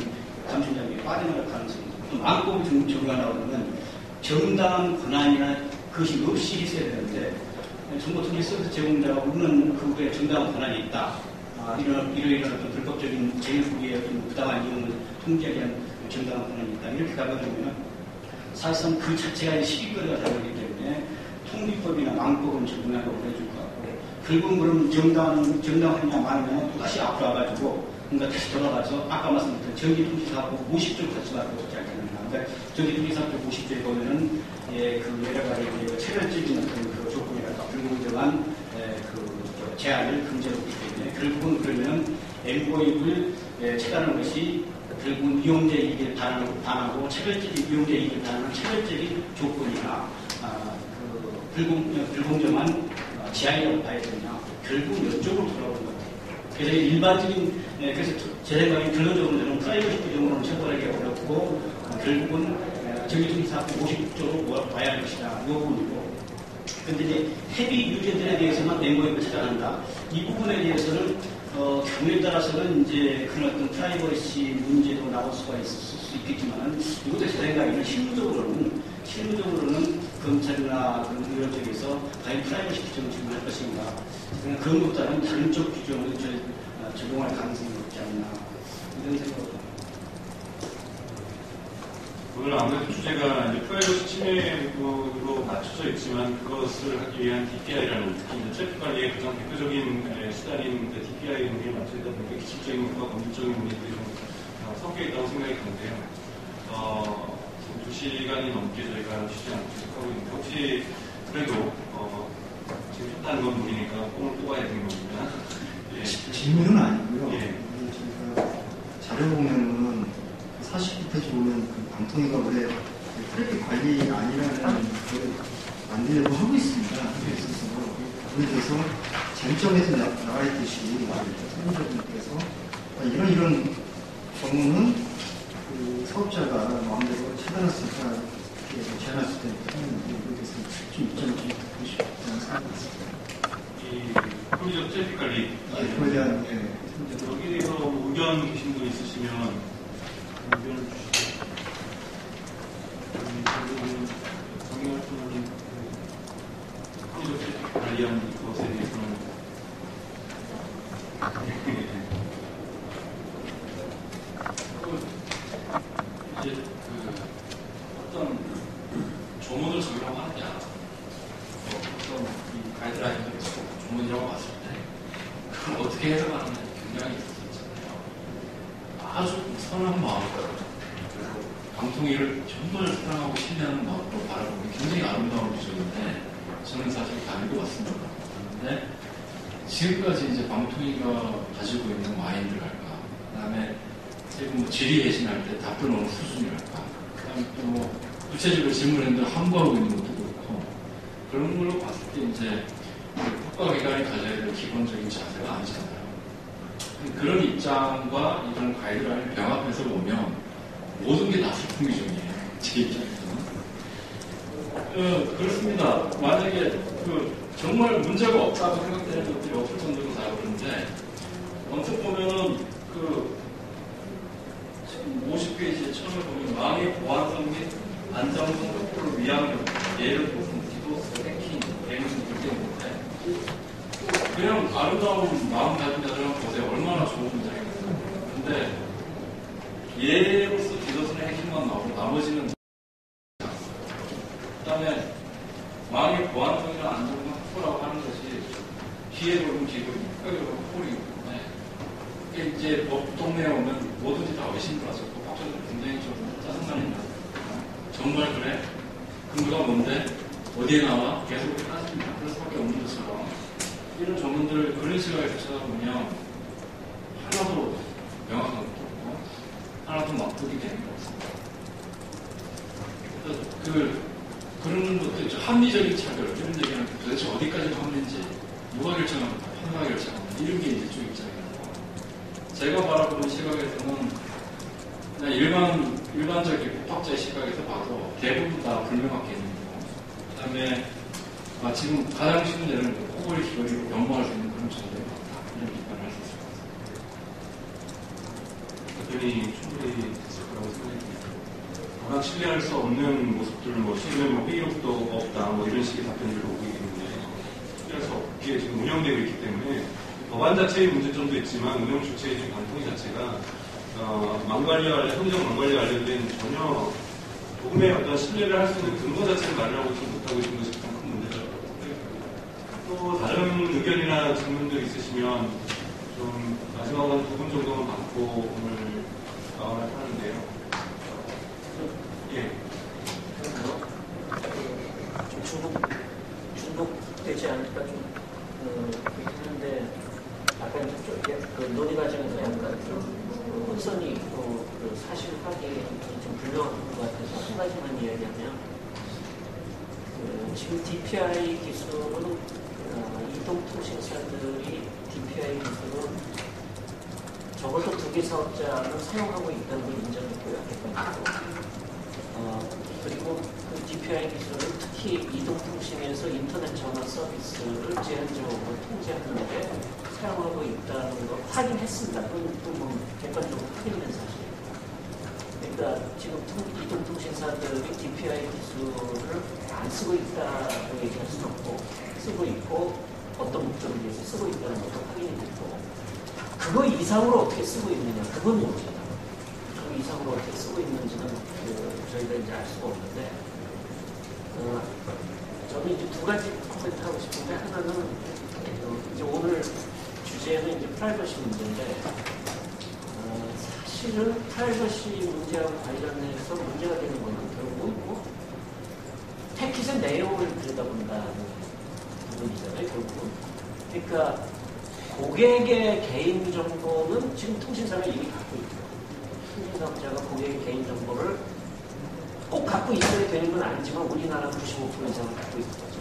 감청 장치에 빠져나갈 가능성이 또 망법을 적용하려고 하면 정당한 권한이나 그것이 없이 있어야 되는데 정보통신 서비스 제공자하고는 그거에 정당한 권한이 있다. 이러이러한 어떤 불법적인 제휴의 어떤 부당한 이용을 통제하기 위한 정당한 권한이 있다. 이렇게 가버리면 사실상 그 자체가 시비거리가 다르기 때문에 통비법이나 망법은 적용하고 그래줄 것 같고 결국은 그럼 정당하냐 마느냐 또다시 앞으로 와가지고 그러니까 다시 돌아가서 아까 말씀드렸던 전기통신사법 50조를 같이 가지고 있지 않겠느냐. 그러니까 전기통신사법 50조에 보면은 그 여러 가지 차별적인 어떤 그 조건이랄까 불공정한 그 제한을 금지하고 있기 때문에 결국은 그러면 MV를 차단하는 것이 결국은 이용자 이익을 반하고 차별적인 이용자 이익을 반하는 차별적인 조건이나 불공정한 제한이라고 봐야 되느냐. 결국은 이쪽으로 돌아오는 것 같아요. 그래서 일반적인 그래서 제 생각에 결론적으로 저는 프라이버시 규정으로는 처벌하기 어렵고 결국은 전기통신사법 50조로 와야 할 것이다. 이 부분이고. 그런데 이제 헤비 유저들에 대해서만 MV를 차단한다. 이 부분에 대해서는 경우에 따라서는 이제 그런 어떤 프라이버시 문제도 나올 수가 있을 수 있겠지만 이것도 제 생각에는 실무적으로는 검찰이나 그런 의원 쪽에서 과연 프라이버시 규정을 적용할 것인가. 그런 것보다는 다른 쪽 규정을 적용할 가능성이 높지 않나 이런 생각을 합니다. 오늘 아무래도 주제가 이제 프라이버시 침해로 맞춰져 있지만 그것을 하기 위한 DPI라는 특히 이제 트래픽 관리의 가장 대표적인 수단인 DPI 문제에 맞춰있다 보니까 기술적인 문제와 법률적인 문제들이 좀 섞여 있다고 생각이 드는데요. 지금 2시간이 넘게 저희가 쉬지 않고 계속하고 있는데 혹시 그래도 지금 했다는 건 모르니까 뽕을 뽑아야 되는 겁니다. 예. 질문은 아니고요. 예. 저희가 자료 보면은 40페이지 보면 그 방통위가 원래 트래픽 관리안이라는 걸 만들려고 하고 있습니다. 하고 있어서 그에 대해서 쟁점에서 나와 있듯이 선생님께서 이런 경우는 그 사업자가 마음대로 차단했을까 제안했을 때 이거에 대해서 좀 입장을 좀 듣고 싶다는 생각이 있습니다. 이 컴퓨터 트래픽 관리 그에 대한 여기서 의견 계신 분 있으시면 의견을 주시죠. 정의활동하는 컴퓨터 트래픽 관리한 것에 대해서는 이제 어떤 조문을 적용하고 하느냐, 어떤 이 가이드라인을 조문이라고 봤을 때 그걸 어떻게 해석하느냐 굉장히 있었잖아요. 아주 선한 마음으로 그리고 방통위를 정말 사랑하고 신뢰하는 마음으로 바라보는 굉장히 아름다운 구조인데 저는 사실 다 읽어봤습니다. 그런데 지금까지 이제 방통위가 가지고 있는 마인드랄까, 그다음에 뭐 질의 회신할 때 답변 어느 수준이랄까, 그다음에 또 뭐 구체적으로 질문했는데 함구하고 있는 것도 그렇고, 그런 걸로 봤을 때 이제 국가기관이 가져야 될 기본적인 자세가 아니잖아요. 그런 입장과 이런 가이드라인을 병합해서 보면 모든 게 다 슬픈 규정이에요. 제 입장에서는. 그렇습니다. 만약에 정말 문제가 없다고 생각되는 것들이 없을 정도로 다 그런데 언뜻 보면은 지금 50페이지에 처음에 보면 망의 보안성 및 안정성 확보를 위한 예를 들어서 디도스, 해킹, 개인 등등인데 그냥 아름다운 마음 가진 자들은 보세요. 얼마나 좋은 문장이겠어요. 근데 예로서 디도스는 해킹만 나오고 나머지는 그다음에 망의 보안성이나 안정성 확보라고 하는 것이 피해보는 기구이고 특가적으로 확보이기 때문에 이게 이제 법동 내용은 뭐든지 다 의심을 하셨고 박사들 굉장히 좀 짜증나는 거 정말 그래? 근거가 뭔데? 어디에 나와? 계속 따집니다. 그럴 수밖에 없는 것처럼 이런 조문들을 그런 시각에서 찾아보면 하나도 명확한 것도 없고 하나도 납득이 되는 것 같습니다. 그런 것도 있죠. 합리적인 차별 이런 얘기는 도대체 어디까지가 합리인지 누가 결정합니까? 판사가 결정합니다. 이런 게 이제 쪽 입장이고 제가 바라보는 시각에서는 그냥 일반적인 법학자의 시각에서 봐도 대부분 다 불명확해 있는 거고 그 다음에 지금 가장 쉬운 예는 코골이 귀걸이로 연모할 수 있는 그런 정도의 많다. 이런 비판을 할 수 있을 것 같습니다. 답변이 충분히 됐을 거라고 생각합니다. 워낙 신뢰할 수 없는 모습들을 최근에 회의록도 없다 이런 식의 답변들을 오고 있는데 신뢰할 수 없게 지금 운영되고 있기 때문에 법안 자체의 문제점도 있지만 운영 주체의 지금 방통위 자체가 행정 망관리와 관련된 전혀 조금의 어떤 신뢰를 할 수 있는 근거 자체를 마련하고 있지 못하고 있는 것이 가장 큰 문제라고 생각합니다. 또 다른 의견이나 질문들 있으시면 좀 마지막으로 한 2분 정도만 받고 오늘 마감을 하는데요. 예. 좀 중복되지 않을까 좀 했는데 아까 그 논의 과정에서 약간 혼선이 있고 사실 확인이 좀 불명확한 것 같아서 한 가지만 이야기하면 지금 DPI 기술은 이동통신사들이 DPI 기술은 적어도 2개 사업자는 사용하고 있다는 걸 인정했고요. 그리고 그 DPI 기술은 특히 이동통신에서 인터넷 전화 서비스를 제한적으로 통제하는데 사용하고 있다는 걸 확인했습니다. 그건 또 객관적으로 확인된 사실이에요. 그러니까 지금 이동통신사들이 DPI 기술을 안 쓰고 있다고 얘기할 수는 없고 쓰고 있고 어떤 목적을 위해서 쓰고 있다는 것도 확인이 됐고 그거 이상으로 어떻게 쓰고 있느냐 그건 문제다. 그 이상으로 어떻게 쓰고 있는지는 저희가 이제 알 수가 없는데, 저는 이제 두 가지 코멘트 하고 싶은데, 하나는 이제 오늘 주제는 이제 프라이버시 문제인데, 사실은 프라이버시 문제와 관련해서 문제가 되는 거는 결국은 뭐 패킷의 내용을 들여다본다는 부분이잖아요, 결국은. 그러니까 고객의 개인 정보는 지금 통신사가 이미 갖고 있고, 통신사업자가 고객의 개인 정보를 꼭 갖고 있어야 되는 건 아니지만 우리나라 95% 이상을 갖고 있는 거죠.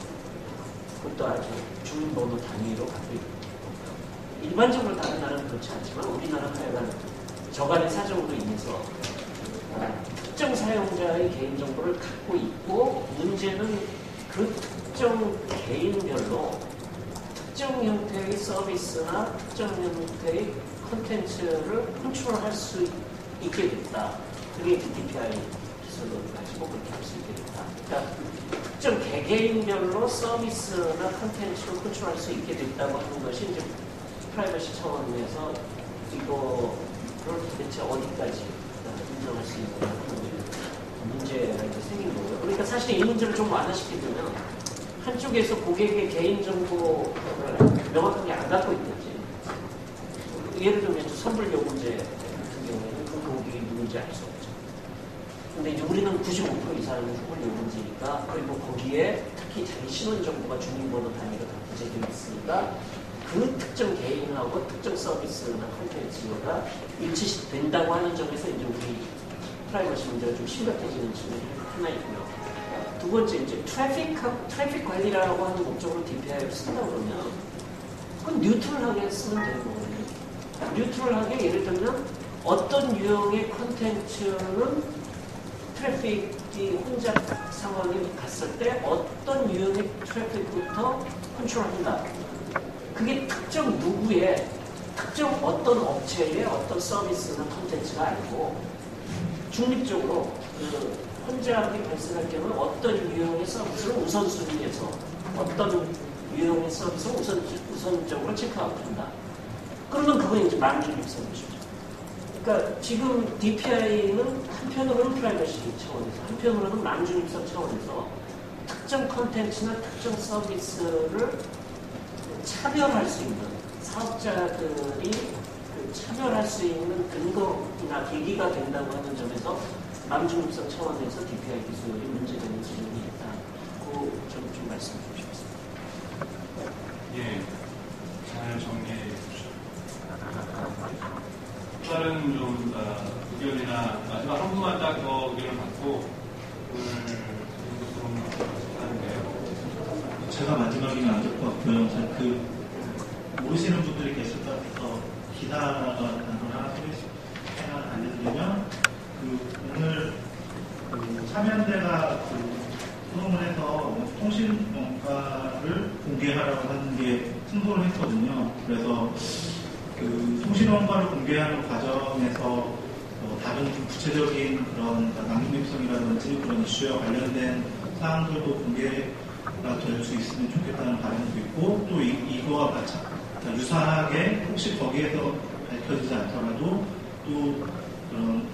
그것도 아주 주민번호 단위로 갖고 있는 거죠. 일반적으로 다른 나라는 그렇지 않지만 우리나라는 하여간 저간의 사정으로 인해서 특정 사용자의 개인정보를 갖고 있고, 문제는 그 특정 개인별로 특정 형태의 서비스나 특정 형태의 콘텐츠를 컨트롤할 수 있게 됐다. 그게 DPI 기술을 가지고 그렇게 할 수 있게 됐다. 그러니까 특정 개개인별로 서비스나 콘텐츠를 컨트롤할 수 있게 됐다고 하는 것이 이제 프라이버시 차원에서 이거를 도대체 어디까지 인정할 수 있는 문제가 이제 생긴 거고요. 그러니까 사실 이 문제를 좀 완화시키려면 한쪽에서 고객의 개인정보를 명확하게 안 갖고 있는지, 예를 들면 선불료 문제 같은 경우에는 그 고객이 누군지 알 수 없죠. 근데 이제 우리는 95% 이상은 선불료 문제니까, 그리고 거기에 특히 자기 신원정보가 주민번호 단위로 다 부재되어 있으니까 그 특정 개인하고 특정 서비스나 콘텐츠가 일치된다고 하는 점에서 이제 우리 프라이버시 문제가 좀 심각해지는 측면이 하나 있고요. 두 번째, 이제 트래픽 관리라고 하는 목적으로 DPI를 쓴다 그러면 그건 뉴트럴하게 쓰면 되는 거거든요. 뉴트럴하게 예를 들면 어떤 유형의 콘텐츠는 트래픽이 혼잡 상황에 갔을 때 어떤 유형의 트래픽부터 컨트롤한다. 그게 특정 누구의, 특정 어떤 업체의 어떤 서비스나 콘텐츠가 아니고 중립적으로 혼잡이 발생할 경우 어떤 유형의 서비스를 우선순위에서 어떤 유형의 서비스를 우선적으로 체크하고 한다. 그러면 그건 이제 만중립 서비스죠. 그러니까 지금 DPI는 한편으로는 프라이버시 차원에서, 한편으로는 만중립성 차원에서 특정 콘텐츠나 특정 서비스를 차별할 수 있는, 사업자들이 차별할 수 있는 근거나 계기가 된다고 하는 점에서 만중립성 차원에서 DPI 기술이 문제되는 지점이 있다. 그 점 좀 말씀해 주시겠습니다. 예, 잘 정리해 주셨습니다. 다른 좀 의견이나 마지막 한 분만 딱 더 의견을 받고 오늘 좀 하는데요. 제가 마지막이면 안 될 것 같고요. 모르시는 분들이 계실 것 같아서 기다가 단어를 하나 알려드리면, 오늘 참여연대가 소송을 해서 통신원가를 공개하라고 하는 게 승소를 했거든요. 그래서 통신원가를 공개하는 과정에서 다른 좀 구체적인 그런 낭중립성이라든지 그런 이슈와 관련된 사항들도 공개가 될 수 있으면 좋겠다는 바람도 있고, 또 이거와 유사하게 혹시 거기에서 밝혀지지 않더라도 또 그런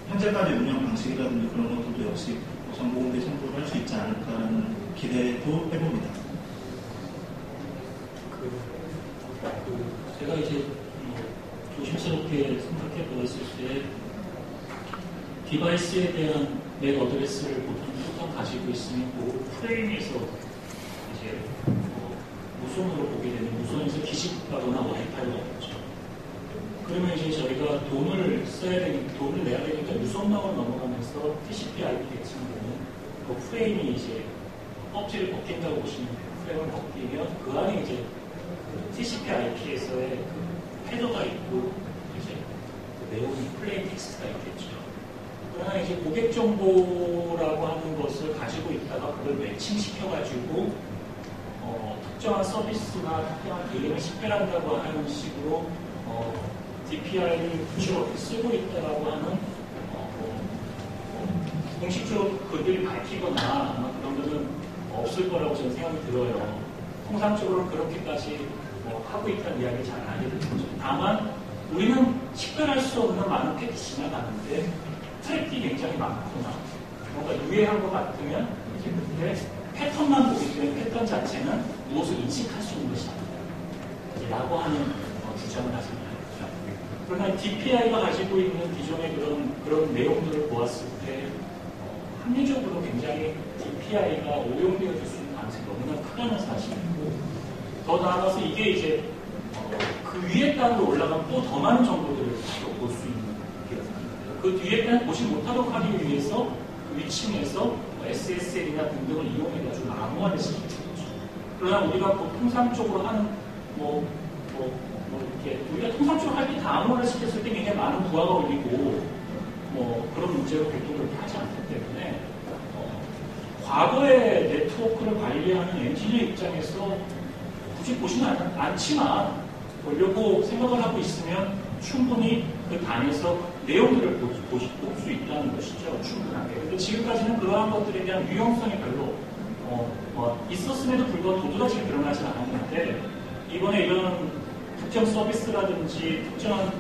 현재까지 운영 방식이라든지 그런 것들도 역시 정보공개 청구를 할 수 있지 않을까라는 기대도 해봅니다. 제가 이제 조심스럽게 생각해 보았을 때 디바이스에 대한 맥 어드레스를 보통 가지고 있으면 그 프레임에서 이제 무선으로 보게 되면 무선에서 기식하거나 와이파이가 없죠. 그러면 이제 저희가 돈을 내야 되니까 유선망을 넘어가면서 TCP/IP 같은 경우는 그 프레임이 이제 껍질을 벗긴다고 보시면 돼요. 프레임을 벗기면 그 안에 이제 TCP/IP에서의 그 헤더가 있고 이제 그 내용이 플레인 텍스트가 있겠죠. 그러나 이제 고객 정보라고 하는 것을 가지고 있다가 그걸 매칭시켜가지고 특정한 서비스나 특정한 개인을 식별한다고 하는 식으로 DPI를 구축을 쓰고 있다고 하는 공식적으로 그들이 밝히거나 아마 그런 것은 없을 거라고 저는 생각이 들어요. 통상적으로 그렇게까지 하고 있다는 이야기 잘 안 하게 되죠. 다만 우리는 식별할 수 없는 많은 패킷이 지나가는데 트랙이 굉장히 많구나. 뭔가 유해한 것 같으면 이제 그때 패턴만 보기 때문에 패턴 자체는 무엇을 인식할 수 있는 것이다. 라고 하는 주장을 하십니다. 그러나 DPI가 가지고 있는 기존의 그런 내용들을 보았을 때 합리적으로 굉장히 DPI가 오용되어질 수 있는 가능성이 너무나 크다는 사실이고, 더 나아가서 이게 이제 그 위에 단으로 올라가면 또 더 많은 정보들을 볼 수 있는 거예요. 그 뒤에 단 보지 못하도록 하기 위해서 그 위층에서 SSL이나 등등을 이용해가지고 암호화를 시키는 거죠. 그러나 우리가 통상적으로 하는 이렇게 우리가 통상적으로 할 때 다 암호화를 시켰을 때 굉장히 많은 부하가 올리고 그런 문제로 별도로 그렇게 하지 않기 때문에 과거의 네트워크를 관리하는 엔지니어 입장에서 굳이 보지는 않지만 보려고 생각을 하고 있으면 충분히 그 단에서 내용들을 볼 수 있다는 것이죠. 충분하게. 근데 지금까지는 그러한 것들에 대한 유용성이 별로 있었음에도 불구하고 도드라지게 드러나지 않았는데, 이번에 이런 특정 서비스라든지 특정한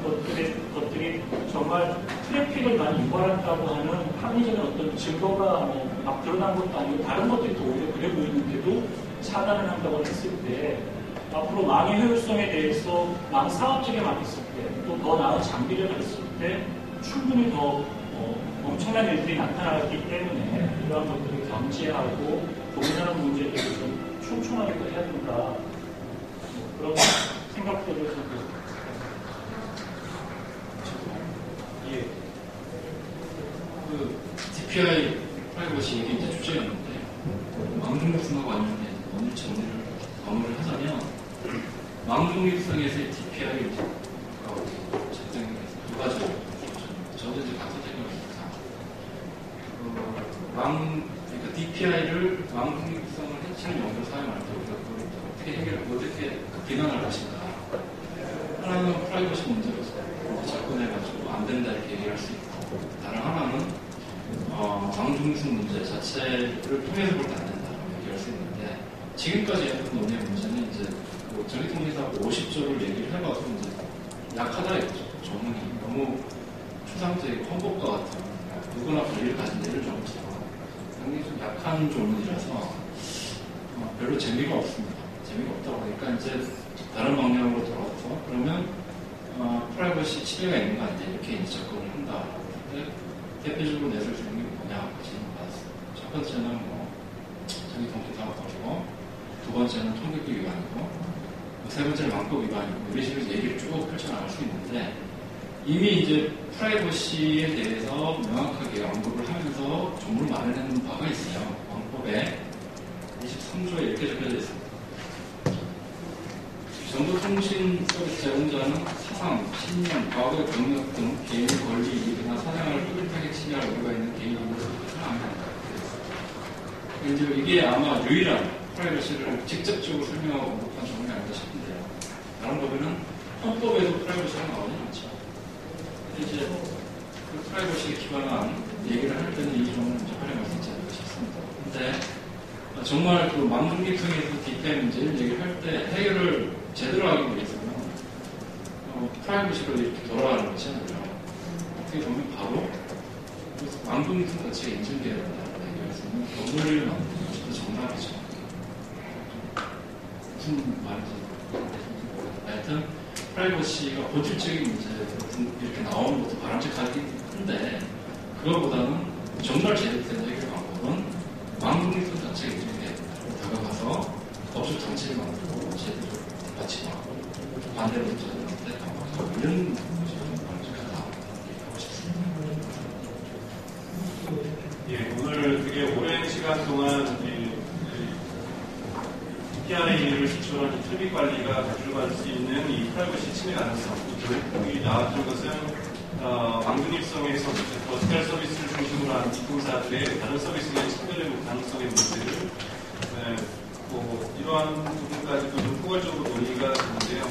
것들이 정말 트래픽을 많이 유발한다고 하는 합리적인 어떤 증거가 막 드러난 것도 아니고 다른 것들이 더 오히려 그래 보이는데도 차단을 한다고 했을 때, 앞으로 망의 효율성에 대해서 망 사업적에 맡겼을 때, 또 더 나은 장비를 가졌을 때 충분히 더 엄청난 일들이 나타나기 때문에 이러한 것들을 견제하고 고민하는 문제들을 좀 촘촘하게 또 해야 된다. 그런 생각들을 좀 예. 그 DPI 프라이버시 이게 이제 주제였는데 망중립성과 관련된 오늘 정리를 마무리를 하자면, 망중립성에서의 DPI를 작성해서 두 가지로 저도 이제 같은 생각입니다. 그러니까 DPI를 망중립성을 해치는 용도로 사용할 때 우리가 그걸 어떻게 비난을 하신가? 하나는 프라이버시 문제로서 접근해가지고 안 된다 이렇게 얘기할 수 있고, 다른 하나는 망중립성 문제 자체를 통해서 볼 때 안 된다 얘기할 수 있는데, 지금까지 했던 논의의 문제는 이제 전기통신사하고 50조를 얘기를 해봐도 이제 약하다 이거죠. 조문이 너무 추상적이고 헌법과 같은 누구나 권리를 가진 예를 들어서 굉장히 좀 약한 조문이라서 별로 재미가 없습니다. 재미가 없다 보니까 이제 다른 방향으로 돌아와서 그러면 프라이버시 침해가 있는 거 아니냐 이렇게 이제 접근을 한다. 근데 대표적으로 내세울 수 있는 게 뭐냐 질문 받았어요. 첫 번째는 전기통신사업 법이고, 두 번째는 통계법 위반이고, 세 번째는 왕법 위반이고, 이런 식으로 얘기를 쭉 펼쳐나갈 수 있는데, 이미 이제 프라이버시에 대해서 명확하게 언급을 하면서 정보를 마련하는 바가 있어요. 왕법에 23조에 이렇게 적혀져 있습니다. 정보통신 서비스 제공자는 사상, 신념, 과거의 경력 등 개인의 권리, 이익이나 사생활을 뚜렷하게 침해할 우려가 있는 개인 정보 서비스를 안 한다. 이제 이게 아마 유일한 프라이버시를 직접적으로 설명하고 언급한 정보이 아닐까 싶은데요. 다른 법에는 헌법에도 프라이버시가 나오지 않죠. 근데 이제 그 프라이버시에 기반한 얘기를 할 때는 이 정도는 이제 활용할 수 있지 않을까 싶습니다. 근데 정말 그 망중립성에서 DPI 문제를 얘기를 할 때 해결을 제대로 하기 위해서는 프라이버시로 이렇게 돌아가는 것이 아니라 어떻게 보면 바로 망중립성 자체가 인정되어야 된다는 얘기에서는 법률을 만드는 것이 더 정답이죠. 무슨 말인지 하여튼 프라이버시가 본질적인 문제 이렇게 나오는 것도 바람직하긴 한데, 그거보다는 정말 제대로 된 해결 방법은 망중립성 자체가 인정돼야 된다. 다가가서 법적 장치를 만들고 제대로 받치고 반대로 저들한테 담아서 이런 것이 좀 바람직하다 하고 싶습니다. 예, 오늘 되게 오랜 시간 동안 DPI를 기초로 한 트래픽 관리가 가져갈 수 있는 이 프라이버시 침해 가능성, 결국이 나왔던 것은 망중립성에서 버티컬 서비스를 중심으로 한 기통사들의 다른 서비스의 차별의 가능성의 문제를 이러한 부분까지도 좀 포괄적으로 논의가 되는데요.